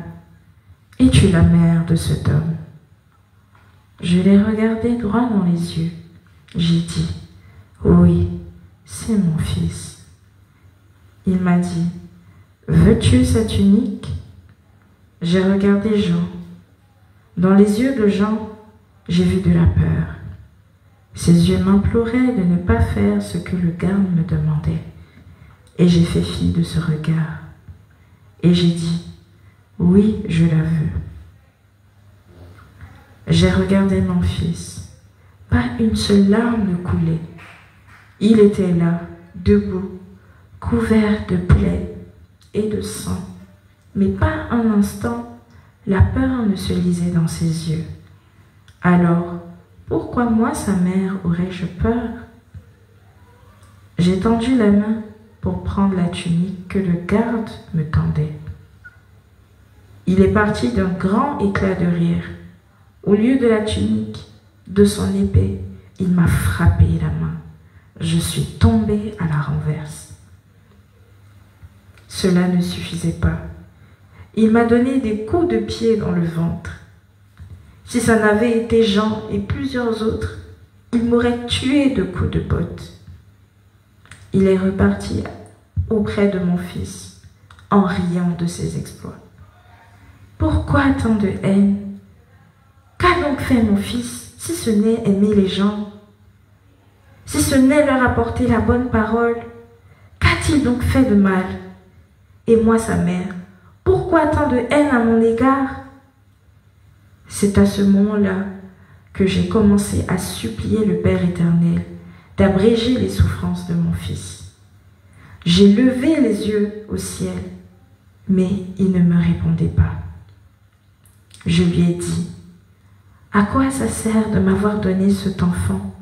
es-tu la mère de cet homme ?» Je l'ai regardé droit dans les yeux. J'ai dit, « Oui, c'est mon fils. » Il m'a dit, « Veux-tu sa tunique ?» J'ai regardé Jean. Dans les yeux de Jean, j'ai vu de la peur. Ses yeux m'imploraient de ne pas faire ce que le garde me demandait. Et j'ai fait fi de ce regard. Et j'ai dit, « Oui, je la veux. » J'ai regardé mon fils. Pas une seule larme ne coulait. Il était là, debout, couvert de plaies et de sang. Mais pas un instant, la peur ne se lisait dans ses yeux. Alors, pourquoi moi, sa mère, aurais-je peur? J'ai tendu la main pour prendre la tunique que le garde me tendait. Il est parti d'un grand éclat de rire. Au lieu de la tunique, de son épée, il m'a frappé la main. Je suis tombée à la renverse. Cela ne suffisait pas. Il m'a donné des coups de pied dans le ventre. Si ça n'avait été Jean et plusieurs autres, il m'aurait tué de coups de botte. Il est reparti auprès de mon fils, en riant de ses exploits. Pourquoi tant de haine? Qu'a donc fait mon fils, si ce n'est aimer les gens? Si ce n'est leur apporter la bonne parole, qu'a-t-il donc fait de mal? Et moi, sa mère, pourquoi tant de haine à mon égard? C'est à ce moment-là que j'ai commencé à supplier le Père éternel d'abréger les souffrances de mon fils. J'ai levé les yeux au ciel, mais il ne me répondait pas. Je lui ai dit, à quoi ça sert de m'avoir donné cet enfant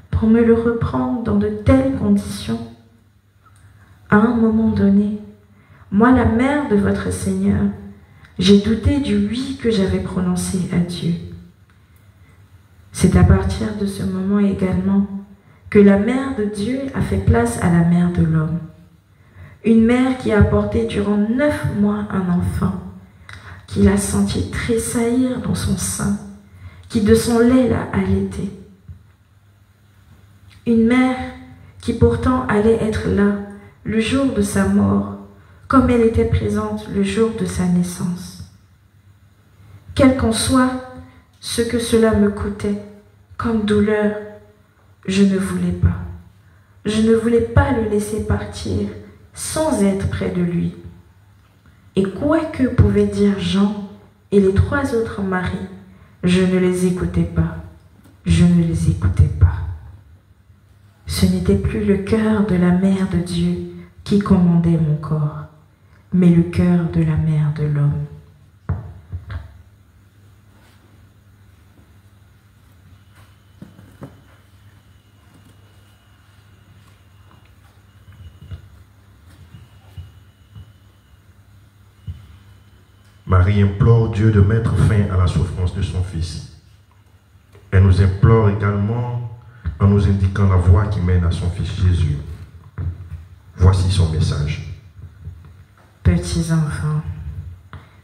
pour me le reprendre dans de telles conditions? À un moment donné, moi, la mère de votre Seigneur, j'ai douté du oui que j'avais prononcé à Dieu. C'est à partir de ce moment également que la mère de Dieu a fait place à la mère de l'homme. Une mère qui a porté durant 9 mois un enfant, qui l'a senti tressaillir dans son sein, qui de son lait l'a allaité. Une mère qui pourtant allait être là le jour de sa mort, comme elle était présente le jour de sa naissance. Quel qu'en soit ce que cela me coûtait comme douleur, je ne voulais pas. Je ne voulais pas le laisser partir sans être près de lui. Et quoi que pouvaient dire Jean et les 3 autres maris, je ne les écoutais pas. Je ne les écoutais pas. Ce n'était plus le cœur de la mère de Dieu qui commandait mon corps, mais le cœur de la mère de l'homme. Marie implore Dieu de mettre fin à la souffrance de son fils. Elle nous implore également en nous indiquant la voie qui mène à son fils Jésus. Voici son message. Petits enfants,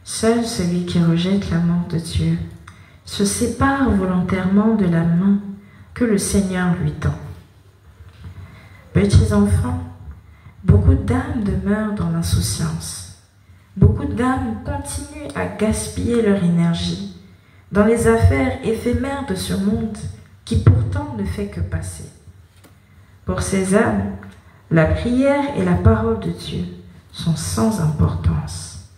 seul celui qui rejette l'amour de Dieu se sépare volontairement de la main que le Seigneur lui tend. Petits enfants, beaucoup d'âmes demeurent dans l'insouciance. Beaucoup d'âmes continuent à gaspiller leur énergie dans les affaires éphémères de ce monde qui pourtant ne fait que passer. Pour ces âmes, la prière et la parole de Dieu sont sans importance.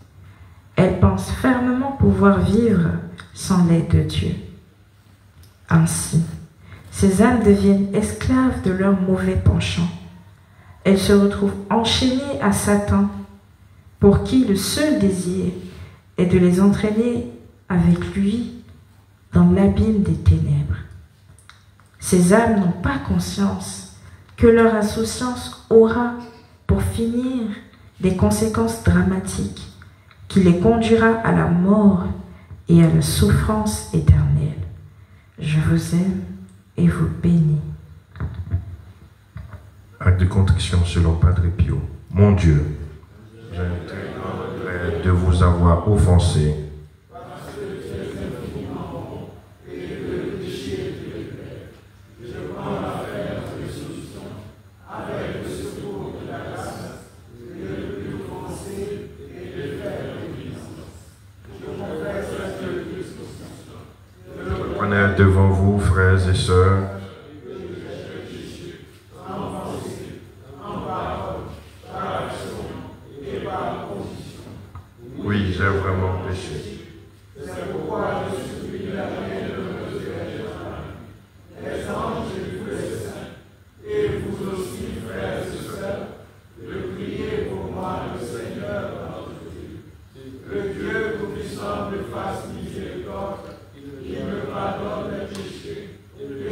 Elles pensent fermement pouvoir vivre sans l'aide de Dieu. Ainsi, ces âmes deviennent esclaves de leurs mauvais penchants. Elles se retrouvent enchaînées à Satan, pour qui le seul désir est de les entraîner avec lui dans l'abîme des ténèbres. Ces âmes n'ont pas conscience que leur insouciance aura, pour finir, des conséquences dramatiques qui les conduira à la mort et à la souffrance éternelle. Je vous aime et vous bénis. Acte de contrition selon Padre Pio. Mon Dieu, j'ai une très grande regret de vous avoir offensé. Devant vous, frères et sœurs, oui, j'ai vraiment péché. C'est pourquoi je supplie la main de notre les anges et tous les saints, et vous aussi, frères et sœurs, de prier pour moi, le Seigneur, notre Dieu. Que Dieu tout-puissant me fasse miséricorde, qu'il me pardonne les péchés, et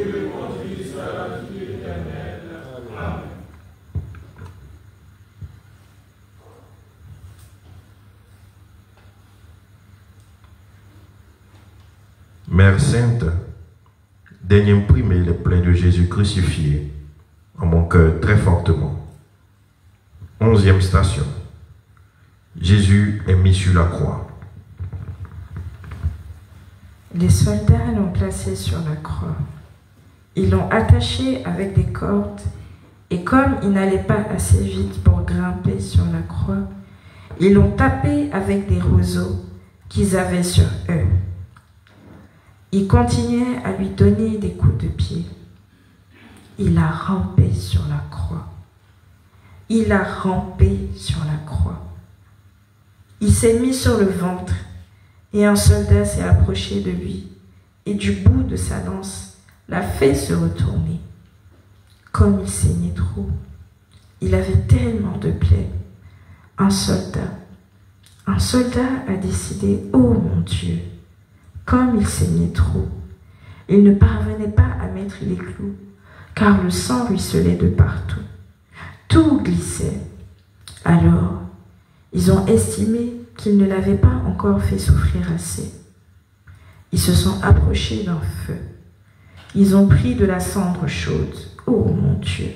Mère Sainte, daigne imprimer les plaies de Jésus crucifié en mon cœur très fortement. 11e station. Jésus est mis sur la croix. Les soldats l'ont placé sur la croix. Ils l'ont attaché avec des cordes, et comme il n'allait pas assez vite pour grimper sur la croix, ils l'ont tapé avec des roseaux qu'ils avaient sur eux. Ils continuaient à lui donner des coups de pied. Il a rampé sur la croix. Il a rampé sur la croix. Il s'est mis sur le ventre, et un soldat s'est approché de lui, et du bout de sa lance l'a fait se retourner. Comme il saignait trop, il avait tellement de plaies. Un soldat a décidé, oh mon Dieu, comme il saignait trop, il ne parvenait pas à mettre les clous, car le sang ruisselait de partout. Tout glissait. Alors, ils ont estimé qu'il ne l'avait pas encore fait souffrir assez. Ils se sont approchés d'un feu. Ils ont pris de la cendre chaude. Oh mon Dieu!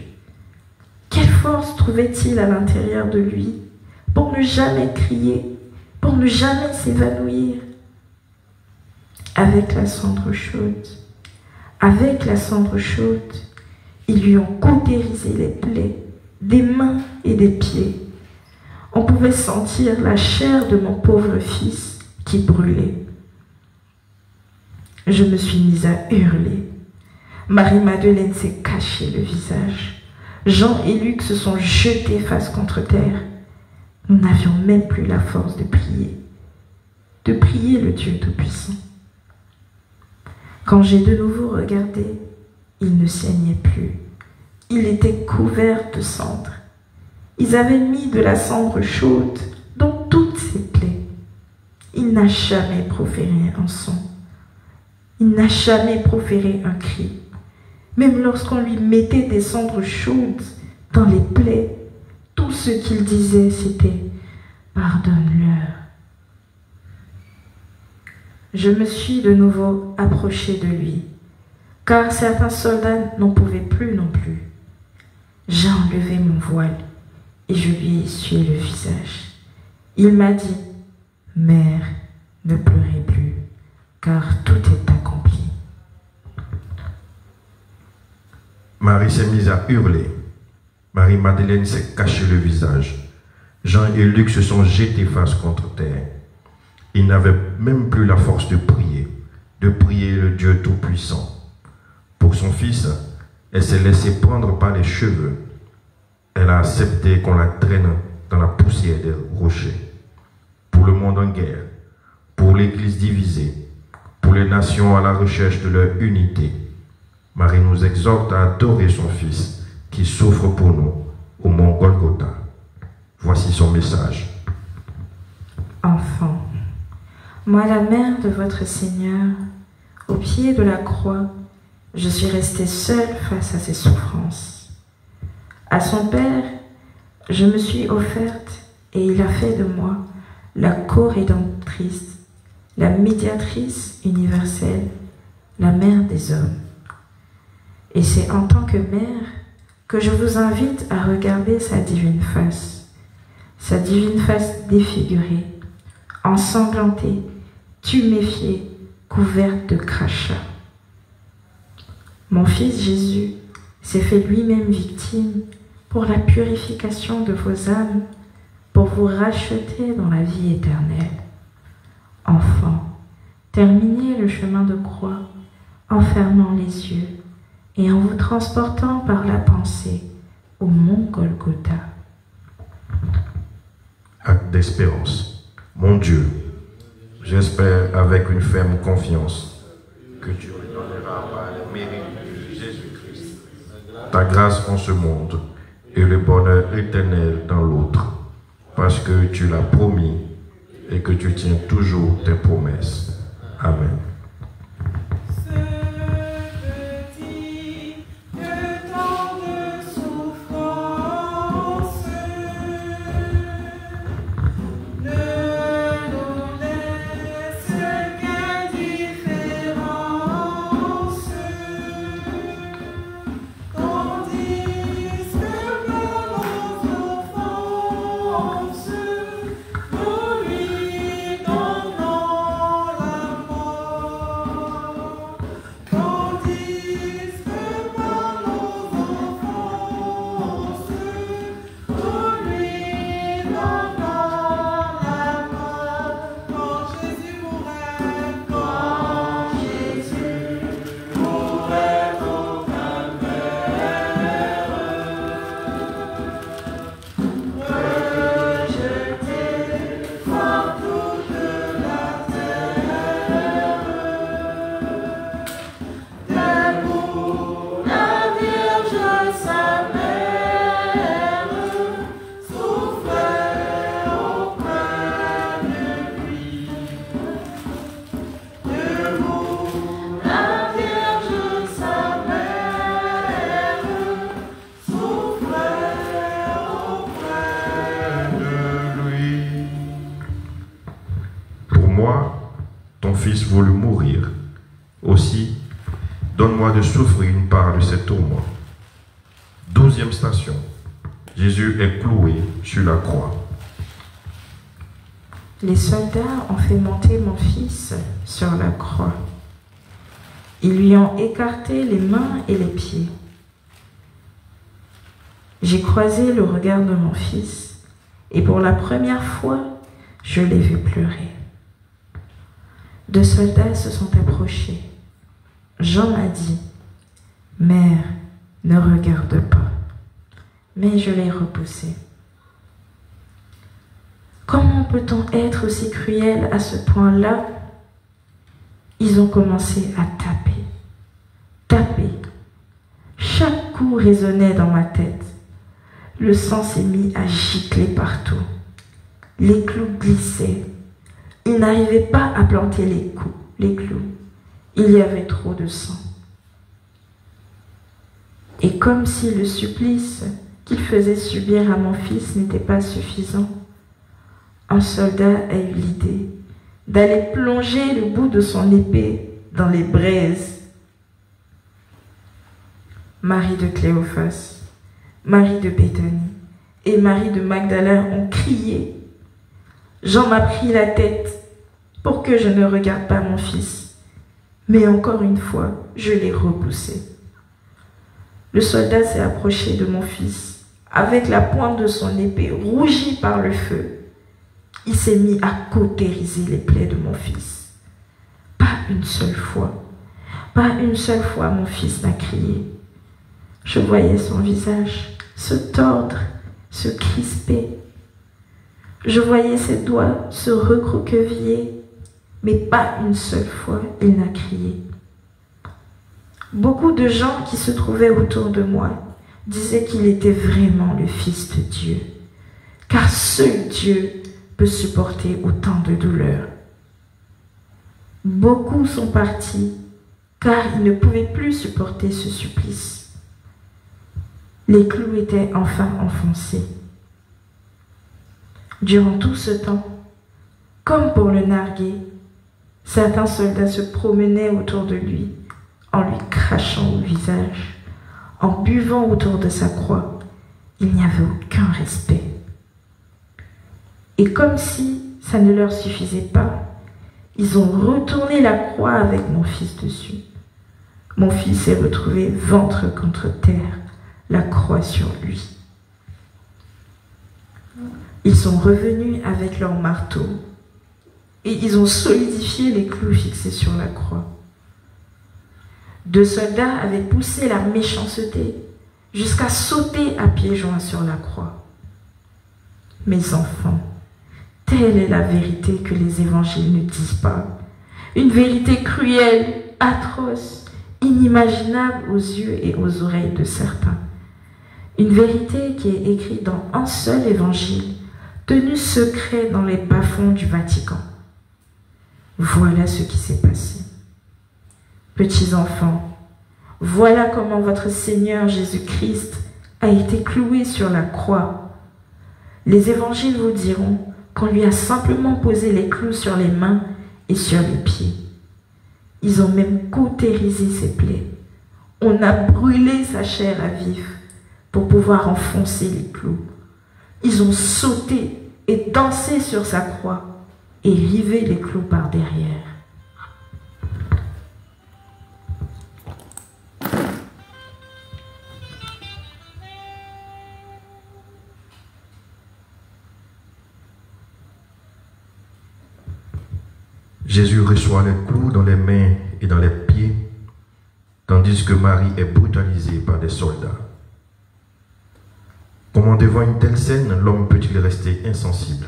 Quelle force trouvait-il à l'intérieur de lui pour ne jamais crier, pour ne jamais s'évanouir? Avec la cendre chaude, ils lui ont cautérisé les plaies des mains et des pieds. On pouvait sentir la chair de mon pauvre fils qui brûlait. Je me suis mise à hurler. Marie-Madeleine s'est caché le visage. Jean et Luc se sont jetés face contre terre. Nous n'avions même plus la force de prier le Dieu Tout-Puissant. Quand j'ai de nouveau regardé, il ne saignait plus. Il était couvert de cendre. Ils avaient mis de la cendre chaude dans toutes ses plaies. Il n'a jamais proféré un son. Il n'a jamais proféré un cri. Même lorsqu'on lui mettait des cendres chaudes dans les plaies, tout ce qu'il disait, c'était « Pardonne-leur ». Je me suis de nouveau approchée de lui, car certains soldats n'en pouvaient plus non plus. J'ai enlevé mon voile et je lui ai essuyé le visage. Il m'a dit « Mère, ne pleurez plus, car tout est accompli. » Marie s'est mise à hurler. Marie-Madeleine s'est caché le visage. Jean et Luc se sont jetés face contre terre. Ils n'avaient même plus la force de prier le Dieu Tout-Puissant. Pour son fils, elle s'est laissée prendre par les cheveux. Elle a accepté qu'on la traîne dans la poussière des rochers. Pour le monde en guerre, pour l'Église divisée, pour les nations à la recherche de leur unité, Marie nous exhorte à adorer son Fils qui souffre pour nous au mont Golgotha. Voici son message. Enfant, moi la mère de votre Seigneur, au pied de la croix, je suis restée seule face à ses souffrances. À son Père, je me suis offerte et il a fait de moi la co-rédemptrice, la médiatrice universelle, la mère des hommes. Et c'est en tant que mère que je vous invite à regarder sa divine face défigurée, ensanglantée, tuméfiée, couverte de crachats. Mon fils Jésus s'est fait lui-même victime pour la purification de vos âmes, pour vous racheter dans la vie éternelle. Enfants, terminez le chemin de croix en fermant les yeux et en vous transportant par la pensée au mont Golgotha. Acte d'espérance. Mon Dieu, j'espère avec une ferme confiance que tu me donneras par le mérite de Jésus-Christ ta grâce en ce monde et le bonheur éternel dans l'autre, parce que tu l'as promis et que tu tiens toujours tes promesses. Amen. Ne nous laisse qu'indifférents. Fils voulut mourir. Aussi, donne-moi de souffrir une part de ces tourments. 12e station. Jésus est cloué sur la croix. Les soldats ont fait monter mon fils sur la croix. Ils lui ont écarté les mains et les pieds. J'ai croisé le regard de mon fils et pour la première fois, je l'ai vu pleurer. 2 soldats se sont approchés. Jean m'a dit, « Mère, ne regarde pas. » Mais je l'ai repoussé. Comment peut-on être aussi cruel à ce point-là? Ils ont commencé à taper. Taper. Chaque coup résonnait dans ma tête. Le sang s'est mis à gicler partout. Les clous glissaient. Ils n'arrivaient pas à planter les clous. Il y avait trop de sang. Et comme si le supplice qu'il faisait subir à mon fils n'était pas suffisant, un soldat a eu l'idée d'aller plonger le bout de son épée dans les braises. Marie de Cléophas, Marie de Béthanie et Marie de Magdala ont crié. Jean m'a pris la tête pour que je ne regarde pas mon fils, mais encore une fois, je l'ai repoussé. Le soldat s'est approché de mon fils avec la pointe de son épée rougie par le feu. Il s'est mis à cautériser les plaies de mon fils. Pas une seule fois mon fils n'a crié. Je voyais son visage se tordre, se crisper. Je voyais ses doigts se recroqueviller, mais pas une seule fois il n'a crié. Beaucoup de gens qui se trouvaient autour de moi disaient qu'il était vraiment le Fils de Dieu, car seul Dieu peut supporter autant de douleurs. Beaucoup sont partis, car ils ne pouvaient plus supporter ce supplice. Les clous étaient enfin enfoncés. Durant tout ce temps, comme pour le narguer, certains soldats se promenaient autour de lui, en lui crachant au visage, en buvant autour de sa croix. Il n'y avait aucun respect. Et comme si ça ne leur suffisait pas, ils ont retourné la croix avec mon fils dessus. Mon fils s'est retrouvé ventre contre terre, la croix sur lui. Ils sont revenus avec leur marteau et ils ont solidifié les clous fixés sur la croix. 2 soldats avaient poussé la méchanceté jusqu'à sauter à pieds joints sur la croix. Mes enfants, telle est la vérité que les évangiles ne disent pas. Une vérité cruelle, atroce, inimaginable aux yeux et aux oreilles de certains. Une vérité qui est écrite dans un seul évangile, tenu secret dans les bas-fonds du Vatican. Voilà ce qui s'est passé. Petits enfants, voilà comment votre Seigneur Jésus-Christ a été cloué sur la croix. Les évangiles vous diront qu'on lui a simplement posé les clous sur les mains et sur les pieds. Ils ont même cautérisé ses plaies. On a brûlé sa chair à vif pour pouvoir enfoncer les clous. Ils ont sauté et dansé sur sa croix et rivé les clous par derrière. Jésus reçoit les clous dans les mains et dans les pieds, tandis que Marie est brutalisée par des soldats. Comment devant une telle scène, l'homme peut-il rester insensible?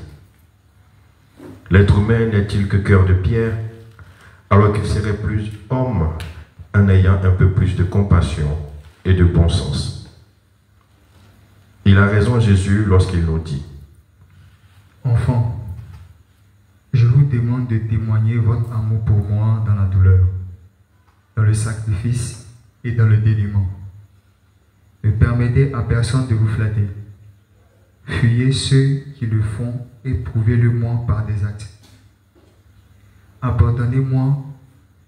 L'être humain n'est-il que cœur de pierre, alors qu'il serait plus homme en ayant un peu plus de compassion et de bon sens? Il a raison Jésus lorsqu'il nous dit: Enfants, je vous demande de témoigner votre amour pour moi dans la douleur, dans le sacrifice et dans le dénuement. Ne permettez à personne de vous flatter. Fuyez ceux qui le font et prouvez-le moi par des actes. Abandonnez-moi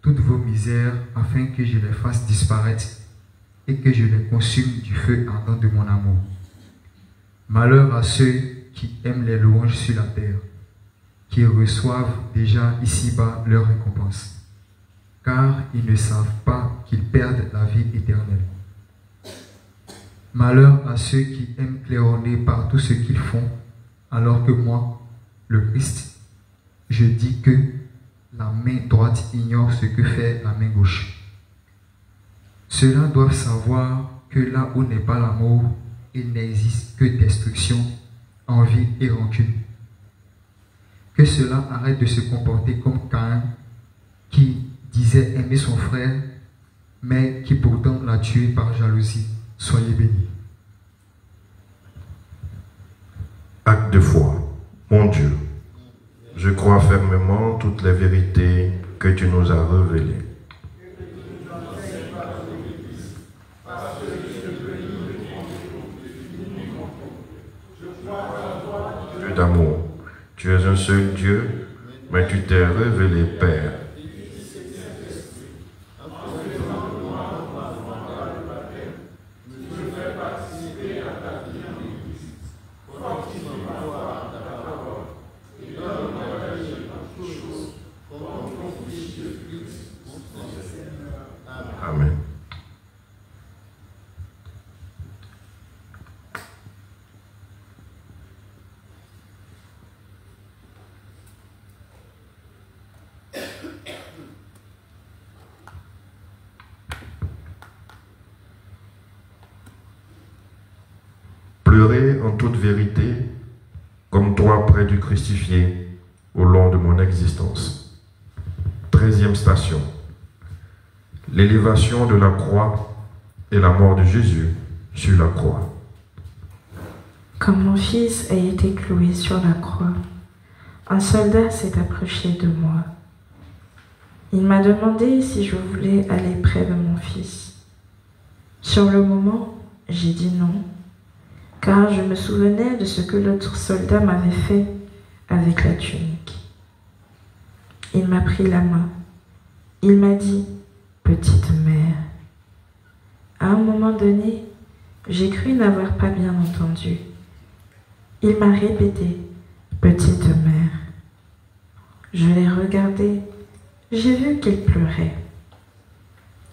toutes vos misères afin que je les fasse disparaître et que je les consume du feu ardent de mon amour. Malheur à ceux qui aiment les louanges sur la terre, qui reçoivent déjà ici-bas leur récompense, car ils ne savent pas qu'ils perdent la vie éternelle. Malheur à ceux qui aiment claironner par tout ce qu'ils font, alors que moi, le Christ, je dis que la main droite ignore ce que fait la main gauche. Ceux-là doivent savoir que là où n'est pas l'amour, il n'existe que destruction, envie et rancune. Que cela arrête de se comporter comme Caïn, qui disait aimer son frère, mais qui pourtant l'a tué par jalousie. Soyez bénis. Acte de foi. Mon Dieu, je crois fermement toutes les vérités que tu nous as révélées. Dieu d'amour, tu es un seul Dieu, mais tu t'es révélé Père. Amen. Pleurer en toute vérité, comme toi près du crucifié, au long de mon existence. 13e station. L'élévation de la croix et la mort de Jésus sur la croix. Quand mon fils a été cloué sur la croix, un soldat s'est approché de moi. Il m'a demandé si je voulais aller près de mon fils. Sur le moment, j'ai dit non, car je me souvenais de ce que l'autre soldat m'avait fait avec la tunique. Il m'a pris la main. Il m'a dit « Petite mère ». À un moment donné, j'ai cru n'avoir pas bien entendu. Il m'a répété « Petite mère ». Je l'ai regardé, j'ai vu qu'il pleurait.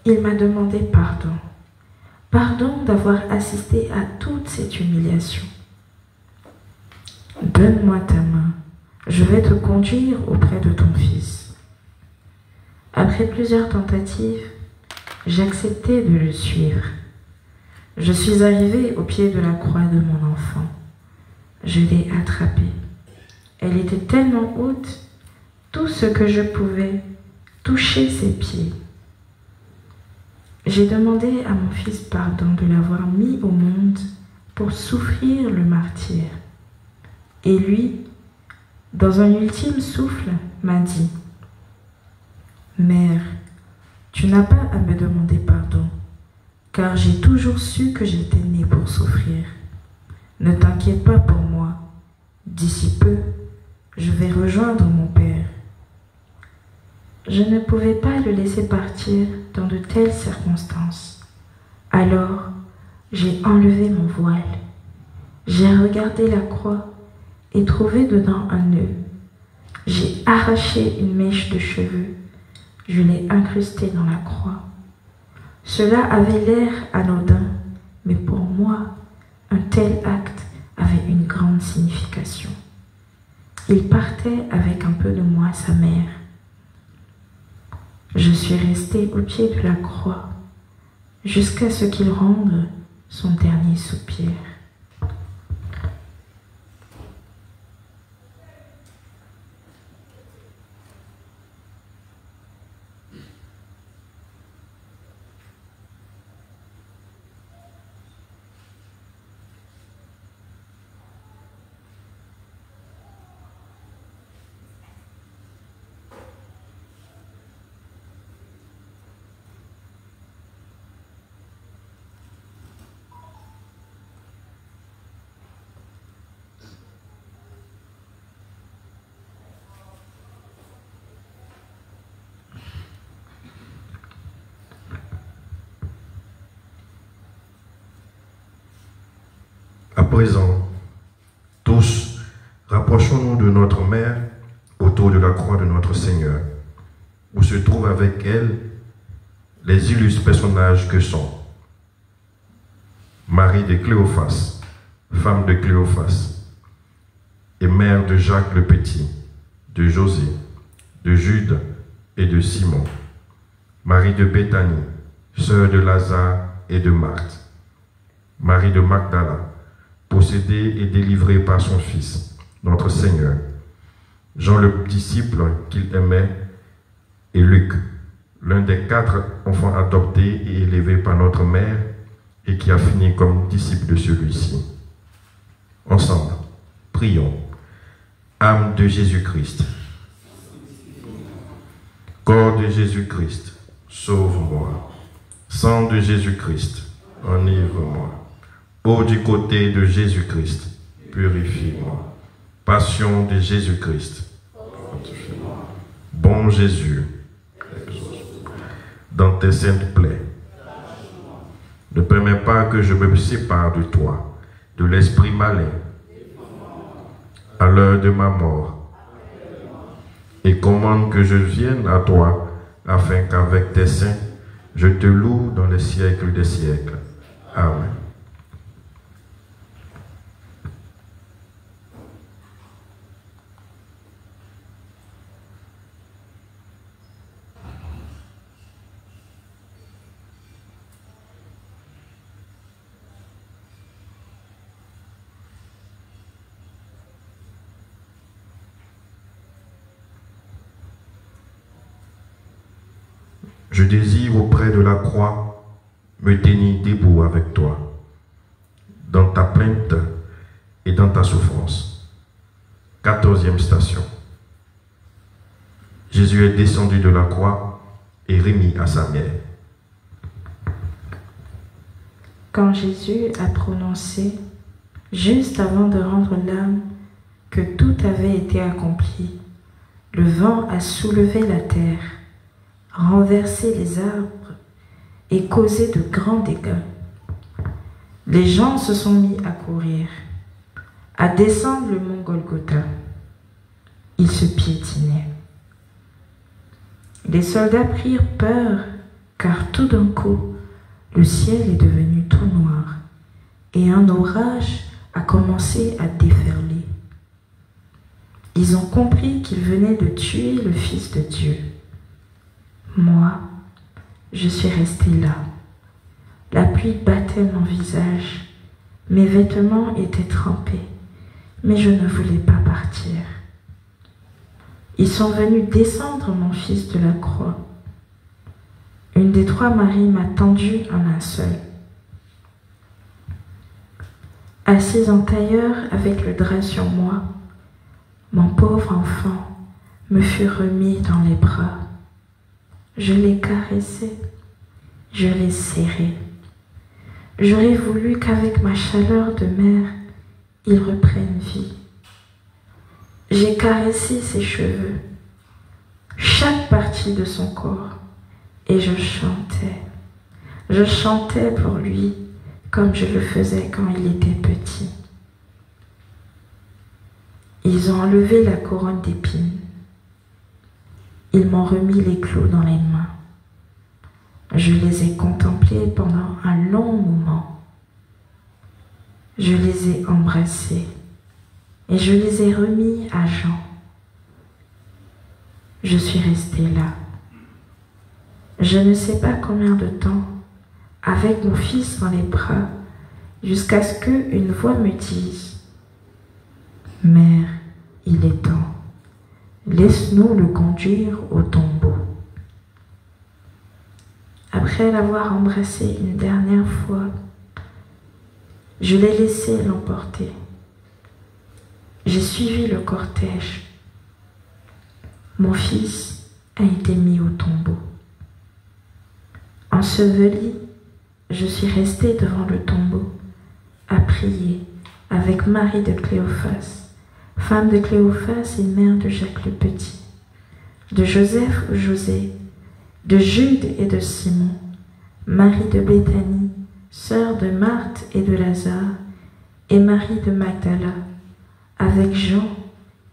Il m'a demandé pardon. Pardon d'avoir assisté à toute cette humiliation. « Donne-moi ta main, je vais te conduire auprès de ton fils. » Après plusieurs tentatives, j'acceptai de le suivre. Je suis arrivée au pied de la croix de mon enfant. Je l'ai attrapée. Elle était tellement haute, tout ce que je pouvais, toucher ses pieds. J'ai demandé à mon fils pardon de l'avoir mis au monde pour souffrir le martyre. Et lui, dans un ultime souffle, m'a dit « Mère, tu n'as pas à me demander pardon, car j'ai toujours su que j'étais née pour souffrir. Ne t'inquiète pas pour moi. D'ici peu, je vais rejoindre mon Père. » Je ne pouvais pas le laisser partir dans de telles circonstances. Alors, j'ai enlevé mon voile. J'ai regardé la croix et trouvé dedans un nœud. J'ai arraché une mèche de cheveux. Je l'ai incrustée dans la croix. Cela avait l'air anodin, mais pour moi, un tel acte avait une grande signification. Il partait avec un peu de moi, sa mère. Je suis restée au pied de la croix jusqu'à ce qu'il rende son dernier soupir. présent, tous, rapprochons-nous de notre mère autour de la croix de notre Seigneur, où se trouvent avec elle les illustres personnages que sont Marie de Cléophas, femme de Cléophas, et mère de Jacques le Petit, de José, de Jude et de Simon, Marie de Béthanie, sœur de Lazare et de Marthe, Marie de Magdala, possédée et délivrée par son Fils, notre Seigneur, Jean le disciple qu'il aimait, et Luc, l'un des 4 enfants adoptés et élevés par notre mère, et qui a fini comme disciple de celui-ci. Ensemble, prions. Âme de Jésus-Christ, corps de Jésus-Christ, sauve-moi. Sang de Jésus-Christ, enivre-moi. Eau du côté de Jésus-Christ, purifie-moi. Passion de Jésus-Christ, fortifie-moi. Bon Jésus, dans tes saintes plaies, ne permets pas que je me sépare de toi, de l'esprit malin, à l'heure de ma mort, et commande que je vienne à toi, afin qu'avec tes saints, je te loue dans les siècles des siècles. Amen. Je désire auprès de la croix me tenir debout avec toi, dans ta plainte et dans ta souffrance. 14e station. Jésus est descendu de la croix et remis à sa mère. Quand Jésus a prononcé, juste avant de rendre l'âme, que tout avait été accompli, le vent a soulevé la terre, renversé les arbres et causé de grands dégâts. Les gens se sont mis à courir, à descendre le mont Golgotha. Ils se piétinaient. Les soldats prirent peur, car tout d'un coup, le ciel est devenu tout noir et un orage a commencé à déferler. Ils ont compris qu'ils venaient de tuer le Fils de Dieu. Moi, je suis restée là. La pluie battait mon visage. Mes vêtements étaient trempés, mais je ne voulais pas partir. Ils sont venus descendre mon Fils de la croix. Une des 3 Maries m'a tendu un linceul. Assise en tailleur avec le drap sur moi, mon pauvre enfant me fut remis dans les bras. Je l'ai caressé, je l'ai serré. J'aurais voulu qu'avec ma chaleur de mère, il reprenne vie. J'ai caressé ses cheveux, chaque partie de son corps, et je chantais. Je chantais pour lui comme je le faisais quand il était petit. Ils ont enlevé la couronne d'épines. Ils m'ont remis les clous dans les mains. Je les ai contemplés pendant un long moment. Je les ai embrassés et je les ai remis à Jean. Je suis restée là. Je ne sais pas combien de temps, avec mon Fils dans les bras, jusqu'à ce qu'une voix me dise « Mère, il est temps. Laisse-nous le conduire au tombeau. » Après l'avoir embrassé une dernière fois, je l'ai laissé l'emporter. J'ai suivi le cortège. Mon Fils a été mis au tombeau. Enseveli, je suis restée devant le tombeau, à prier avec Marie de Cléophas, femme de Cléophas et mère de Jacques le Petit, de Joseph ou José, de Jude et de Simon, Marie de Béthanie, sœur de Marthe et de Lazare, et Marie de Magdala, avec Jean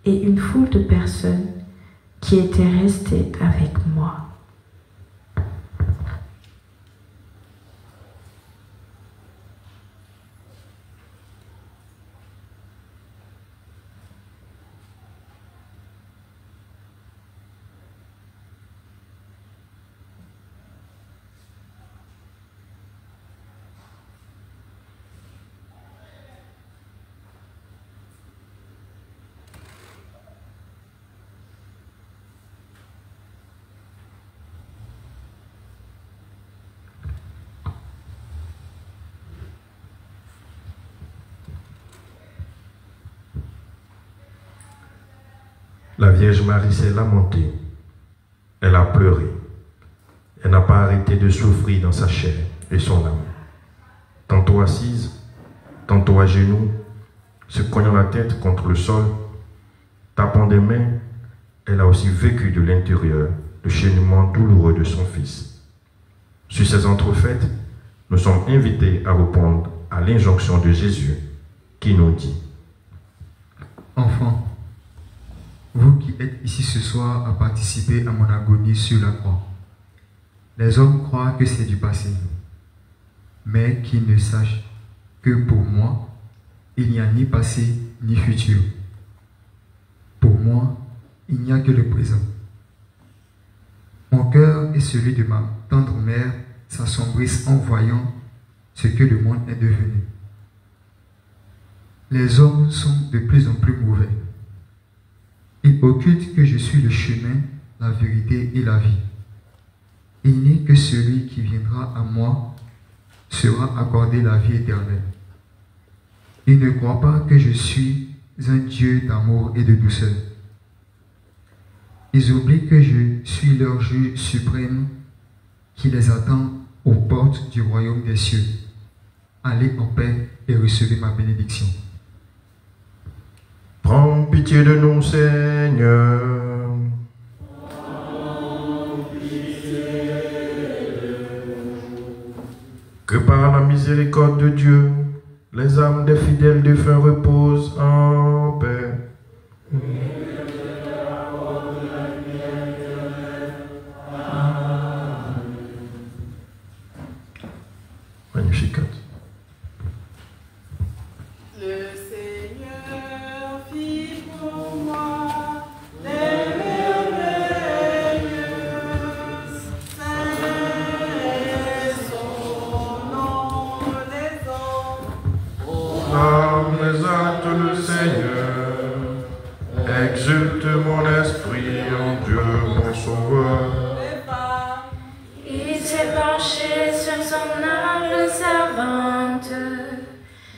et une foule de personnes qui étaient restées avec moi. La Vierge Marie s'est lamentée, elle a pleuré, elle n'a pas arrêté de souffrir dans sa chair et son âme. Tantôt assise, tantôt à genoux, se cognant la tête contre le sol, tapant des mains, elle a aussi vécu de l'intérieur le cheminement douloureux de son Fils. Sur ces entrefaites, nous sommes invités à répondre à l'injonction de Jésus qui nous dit: Enfants, vous qui êtes ici ce soir à participer à mon agonie sur la croix, les hommes croient que c'est du passé, mais qu'ils ne sachent que pour moi, il n'y a ni passé ni futur. Pour moi, il n'y a que le présent. Mon cœur et celui de ma tendre mère s'assombrissent en voyant ce que le monde est devenu. Les hommes sont de plus en plus mauvais. Ils occultent que je suis le chemin, la vérité et la vie. Il n'est que celui qui viendra à moi sera accordé la vie éternelle. Ils ne croient pas que je suis un Dieu d'amour et de douceur. Ils oublient que je suis leur juge suprême qui les attend aux portes du royaume des cieux. Allez en paix et recevez ma bénédiction. Prends pitié de nous, Seigneur. Que par la miséricorde de Dieu, les âmes des fidèles défunts reposent en paix. Magnificat. Le Seigneur fit pour moi des merveilleux. Saint est son nom, les hommes. Exalte le Seigneur, exulte mon esprit en Dieu mon sauveur. Il s'est penché sur son humble servante.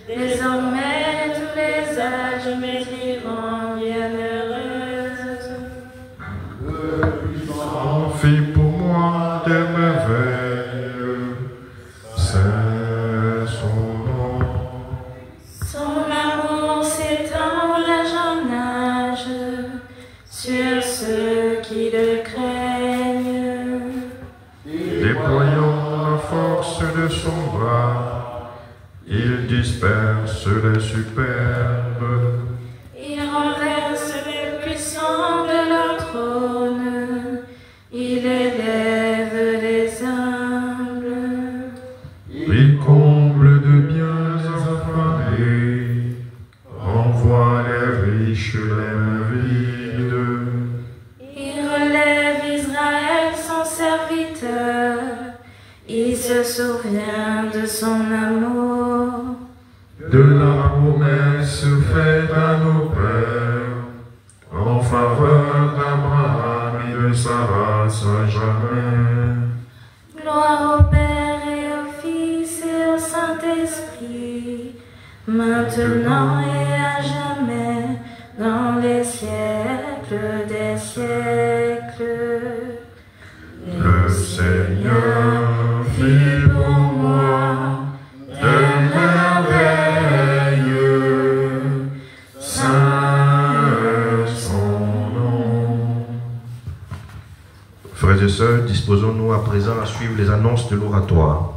Désormais tous les âges me diront bienheureuse. En fit pour moi des merveilles, c'est son nom. Son amour s'étend d'âge en âge sur ceux qui le craignent. Déployant la force de son bras, il disperse les superbes. Il renverse les puissants de leur trône, il élève les humbles. Il comble de biens affamés, renvoie les riches les mains vides. Il relève Israël son serviteur, il se souvient de son amour. De la promesse faite à nos pères, en faveur d'Abraham et de sa race à jamais. Gloire au Père et au Fils et au Saint-Esprit, maintenant et à jamais, dans les siècles des siècles. Le Seigneur fit pour moi des merveilles, saint est son nom. Frères et sœurs, disposons-nous à présent à suivre les annonces de l'oratoire.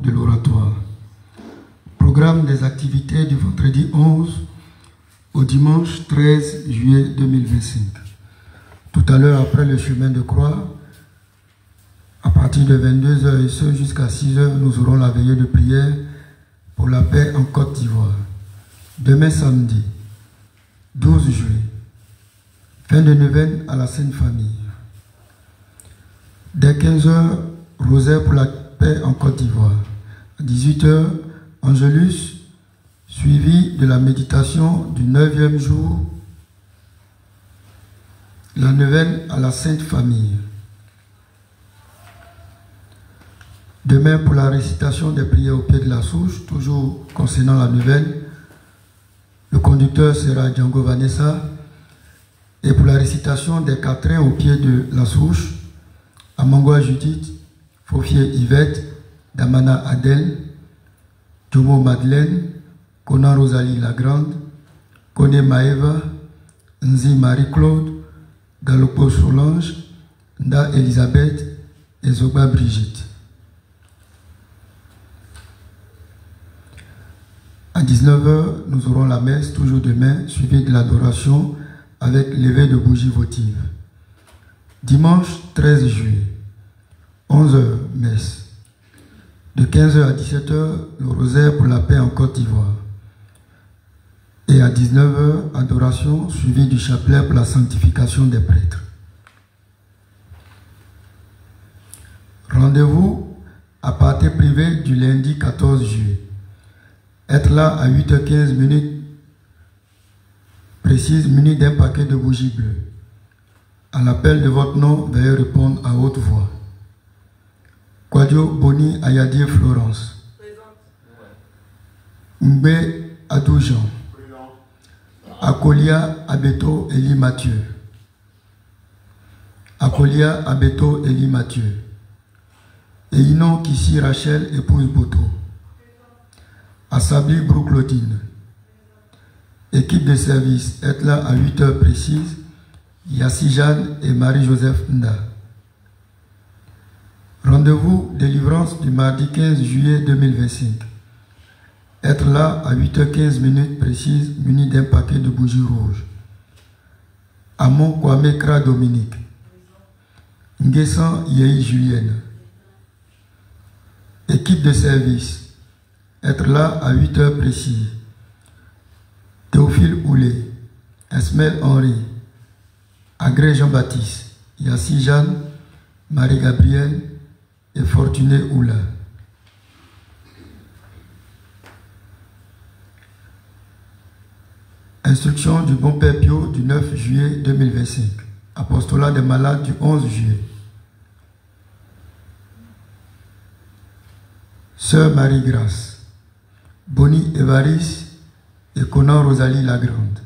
De l'oratoire. Programme des activités du vendredi 11 au dimanche 13 juillet 2025. Tout à l'heure, après le chemin de croix, à partir de 22h et ce jusqu'à 6h, nous aurons la veillée de prière pour la paix en Côte d'Ivoire. Demain samedi, 12 juillet, fin de neuvaine à la Sainte Famille. Dès 15h, rosaire pour la paix en Côte d'Ivoire. À 18h, Angélus, suivi de la méditation du 9e jour, la neuvaine à la Sainte Famille. Demain, pour la récitation des prières au pied de la souche, toujours concernant la neuvaine, le conducteur sera Django Vanessa. Et pour la récitation des quatrains au pied de la souche, Amangoa Judith, Fofier Yvette, Damana Adèle, Jomo Madeleine, Kona Rosalie Lagrande, Kone Maeva, Nzi Marie-Claude, Galopo Solange, Nda Elisabeth et Zogba Brigitte. À 19h, nous aurons la messe, toujours demain, suivie de l'adoration avec l'éveil de bougies votives. Dimanche 13 juillet, 11h, messe. De 15h à 17h, le rosaire pour la paix en Côte d'Ivoire. Et à 19h, adoration suivie du chapelet pour la sanctification des prêtres. Rendez-vous à partie privée du lundi 14 juillet. Être là à 8h15 minutes précise, muni d'un paquet de bougies bleues. À l'appel de votre nom, veuillez répondre à haute voix. Kwadio Boni Ayadie Florence. Mbe Adoujan. Akolia Abeto Eli Mathieu. Akolia Abeto Eli Mathieu. Einon Kissi Rachel épouse Boto. Assabli Brou Claudine. Équipe de service, être là à 8h précises. Yassi Jeanne et Marie-Joseph Nda. Rendez-vous délivrance du mardi 15 juillet 2025. Être là à 8h15 minutes précises, muni d'un paquet de bougies rouges. Amon Kwame Kra Dominique. Nguessan Yei Julienne. Équipe de service. Être là à 8h précises. Théophile Oulé. Esmel Henri. Agré Jean-Baptiste, Yassi Jeanne, Marie-Gabrielle et Fortuné Oula. Instruction du bon Père Pio du 9 juillet 2025. Apostolat des malades du 11 juillet. Sœur Marie-Grâce, Bonnie Évariste et Conan Rosalie Lagrande.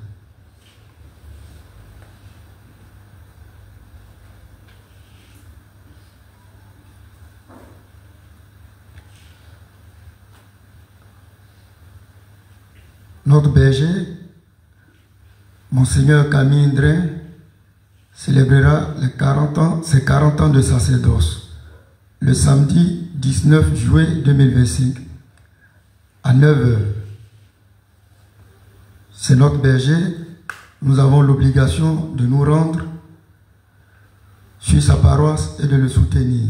Notre berger, Monseigneur Camille Indrin, célébrera ses 40 ans de sacerdoce le samedi 19 juillet 2025 à 9 h. C'est notre berger, nous avons l'obligation de nous rendre sur sa paroisse et de le soutenir.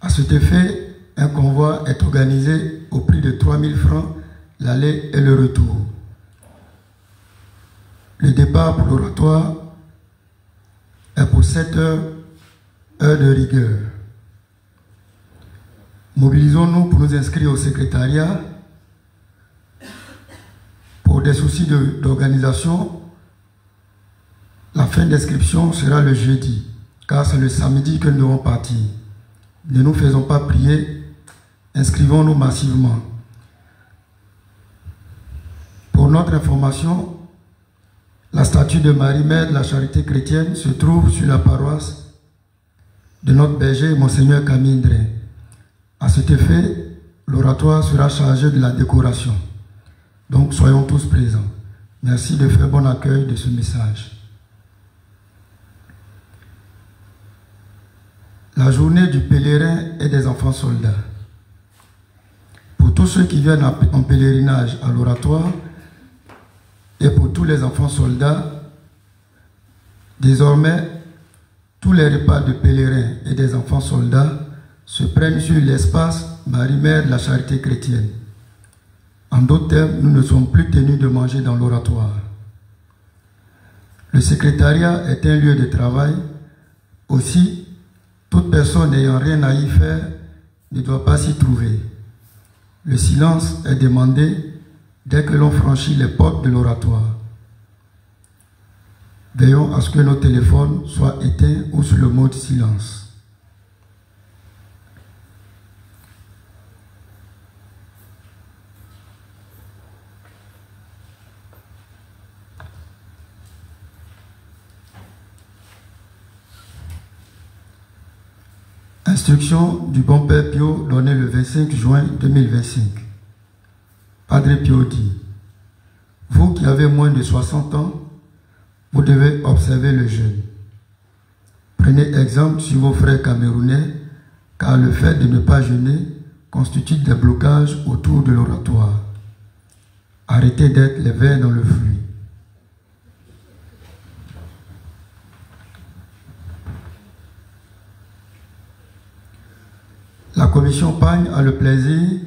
À cet effet, un convoi est organisé au prix de 3 000 francs l'aller et le retour. Le départ pour l'oratoire est pour 7 heures, heure de rigueur. Mobilisons-nous pour nous inscrire au secrétariat. Pour des soucis d'organisation, la fin d'inscription sera le jeudi, car c'est le samedi que nous devons partir. Ne nous faisons pas prier, inscrivons-nous massivement. Pour notre information, la statue de Marie-Mère de la Charité chrétienne se trouve sur la paroisse de notre berger, Monseigneur Camille Indrin. À cet effet, l'oratoire sera chargé de la décoration. Donc, soyons tous présents. Merci de faire bon accueil de ce message. La journée du pèlerin et des enfants soldats. Pour tous ceux qui viennent en pèlerinage à l'oratoire, et pour tous les enfants soldats, désormais, tous les repas de pèlerins et des enfants soldats se prennent sur l'espace Marie-Mère de la Charité chrétienne. En d'autres termes, nous ne sommes plus tenus de manger dans l'oratoire. Le secrétariat est un lieu de travail. Aussi, toute personne n'ayant rien à y faire ne doit pas s'y trouver. Le silence est demandé dès que l'on franchit les portes de l'oratoire. Veillons à ce que nos téléphones soient éteints ou sur le mode silence. Instruction du bon Père Pio donnée le 25 juin 2025. Padre Pio dit: vous qui avez moins de 60 ans, vous devez observer le jeûne. Prenez exemple sur vos frères camerounais, car le fait de ne pas jeûner constitue des blocages autour de l'oratoire. Arrêtez d'être les vers dans le fruit. La commission Pagne a le plaisir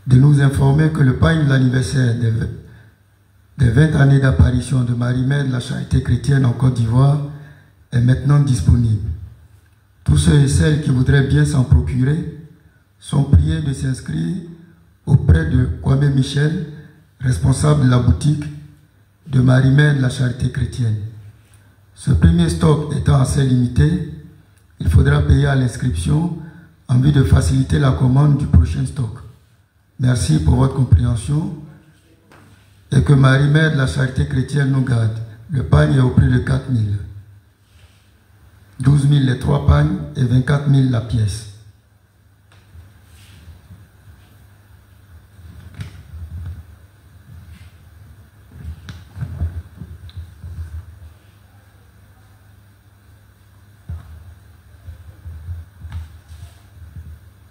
de nous informer que le pagne de l'anniversaire des 20 années d'apparition de Marie-Mère de la Charité chrétienne en Côte d'Ivoire est maintenant disponible. Tous ceux et celles qui voudraient bien s'en procurer sont priés de s'inscrire auprès de Kwame Michel, responsable de la boutique de Marie-Mère de la Charité chrétienne. Ce premier stock étant assez limité, il faudra payer à l'inscription en vue de faciliter la commande du prochain stock. Merci pour votre compréhension et que Marie-Mère de la Charité chrétienne nous garde. Le pagne est au prix de 4 000. 12 000 les 3 pagnes et 24 000 la pièce.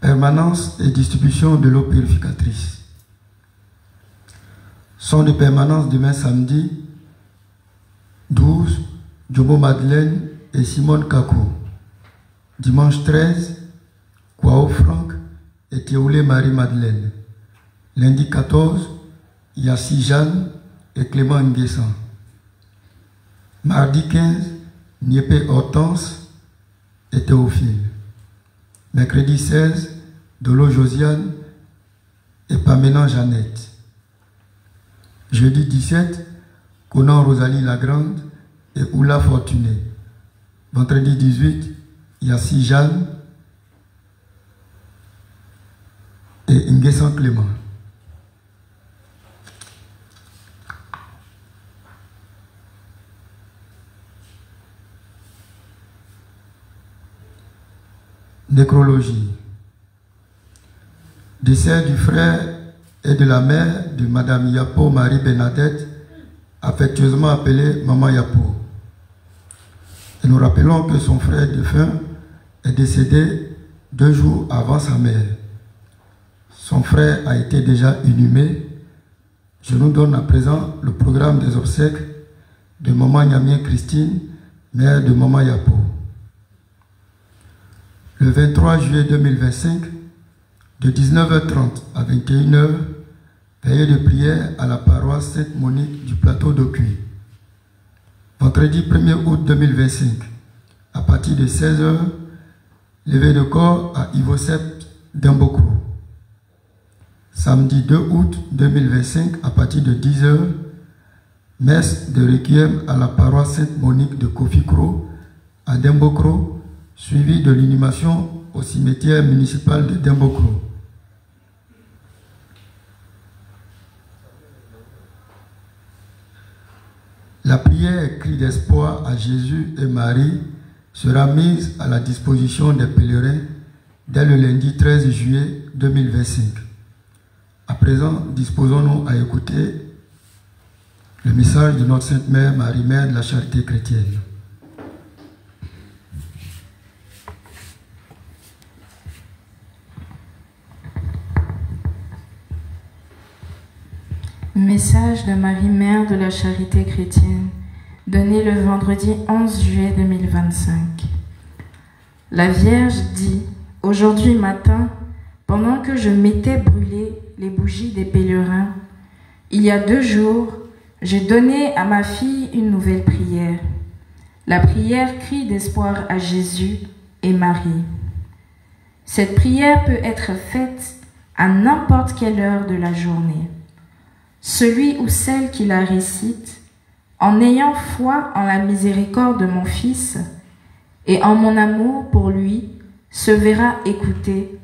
Permanence et distribution de l'eau purificatrice. Sont de permanence demain samedi 12, Jomo Madeleine et Simone Kakou. Dimanche 13, Kwao Franck et Théoulé Marie-Madeleine. Lundi 14, Yassi Jeanne et Clément Nguessan. Mardi 15, Niépé Hortense et Théophile. Mercredi 16, Dolo Josiane et Pamela Jeannette. Jeudi 17, Conan Rosalie Lagrande et Oula Fortuné. Vendredi 18, Yassi Jeanne et Nguessan Clément. Nécrologie. Décès du frère et de la mère de Madame Yapo Marie Bernadette, affectueusement appelée Maman Yapo. Et nous rappelons que son frère défunt est décédé 2 jours avant sa mère. Son frère a été déjà inhumé. Je nous donne à présent le programme des obsèques de Maman Niamien Christine, mère de Maman Yapo. Le 23 juillet 2025, de 19h30 à 21h, veillée de prière à la paroisse Sainte-Monique du plateau d'Ocuy. Vendredi 1er août 2025, à partir de 16h, levée de corps à Ivosept d'Embokro. Samedi 2 août 2025, à partir de 10h, messe de requiem à la paroisse Sainte-Monique de Kofikro à Dembokro, suivi de l'inhumation au cimetière municipal de Dembokro. La prière cri d'espoir à Jésus et Marie sera mise à la disposition des pèlerins dès le lundi 13 juillet 2025. À présent, disposons-nous à écouter le message de notre Sainte Mère Marie, Mère de la Charité chrétienne. Message de Marie, Mère de la Charité chrétienne, donné le vendredi 11 juillet 2025. La Vierge dit, aujourd'hui matin, pendant que je m'étais brûlé les bougies des pèlerins, il y a 2 jours, j'ai donné à ma fille une nouvelle prière. La prière crie d'espoir à Jésus et Marie. Cette prière peut être faite à n'importe quelle heure de la journée. Celui ou celle qui la récite, en ayant foi en la miséricorde de mon Fils et en mon amour pour lui, se verra écouté,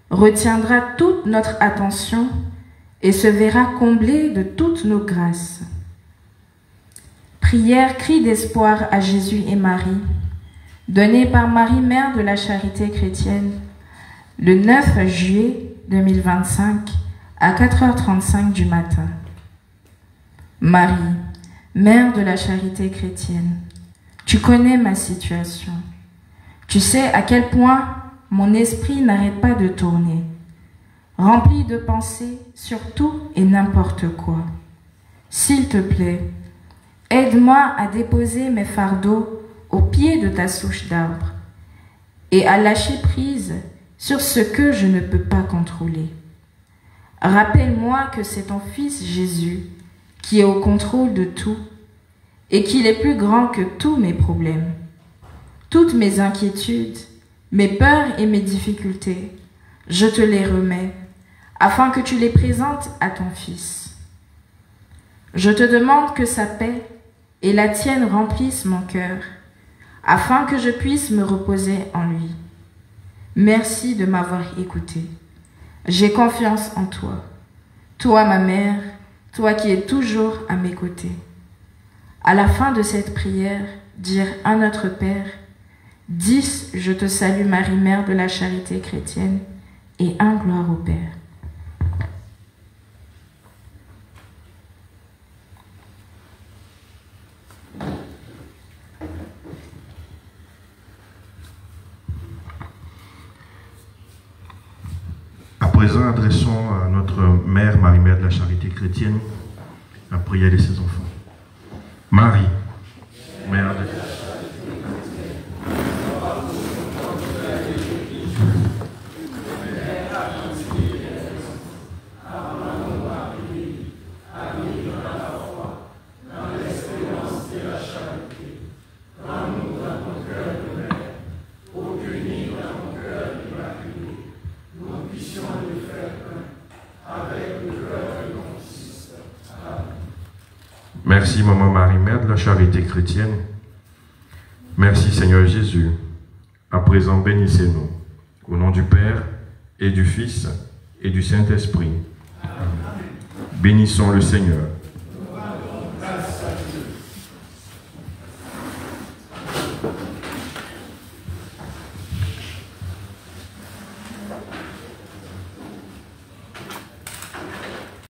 retiendra toute notre attention et se verra comblé de toutes nos grâces. Prière, cri d'espoir à Jésus et Marie, donnée par Marie, Mère de la Charité chrétienne, le 9 juillet 2025 à 4h35 du matin. Marie, Mère de la Charité chrétienne, tu connais ma situation. Tu sais à quel point mon esprit n'arrête pas de tourner, rempli de pensées sur tout et n'importe quoi. S'il te plaît, aide-moi à déposer mes fardeaux au pied de ta souche d'arbre et à lâcher prise sur ce que je ne peux pas contrôler. Rappelle-moi que c'est ton Fils Jésus qui est au contrôle de tout et qu'il est plus grand que tous mes problèmes. Toutes mes inquiétudes, mes peurs et mes difficultés, je te les remets afin que tu les présentes à ton Fils. Je te demande que sa paix et la tienne remplissent mon cœur afin que je puisse me reposer en lui. Merci de m'avoir écouté. J'ai confiance en toi. Toi, ma mère, toi qui es toujours à mes côtés. À la fin de cette prière, dire un Notre Père, 10 Je te salue Marie, Mère de la Charité chrétienne, et un Gloire au Père. À présent, adressons à notre Mère, Marie, Mère de la Charité chrétienne, la prière de ses enfants. Marie, Mère de la Charité Amis dans la foi, dans l'espérance de la charité. Merci, Maman Marie, Mère de la Charité chrétienne. Merci, Seigneur Jésus. À présent, bénissez-nous. Au nom du Père, et du Fils, et du Saint-Esprit. Bénissons le Seigneur.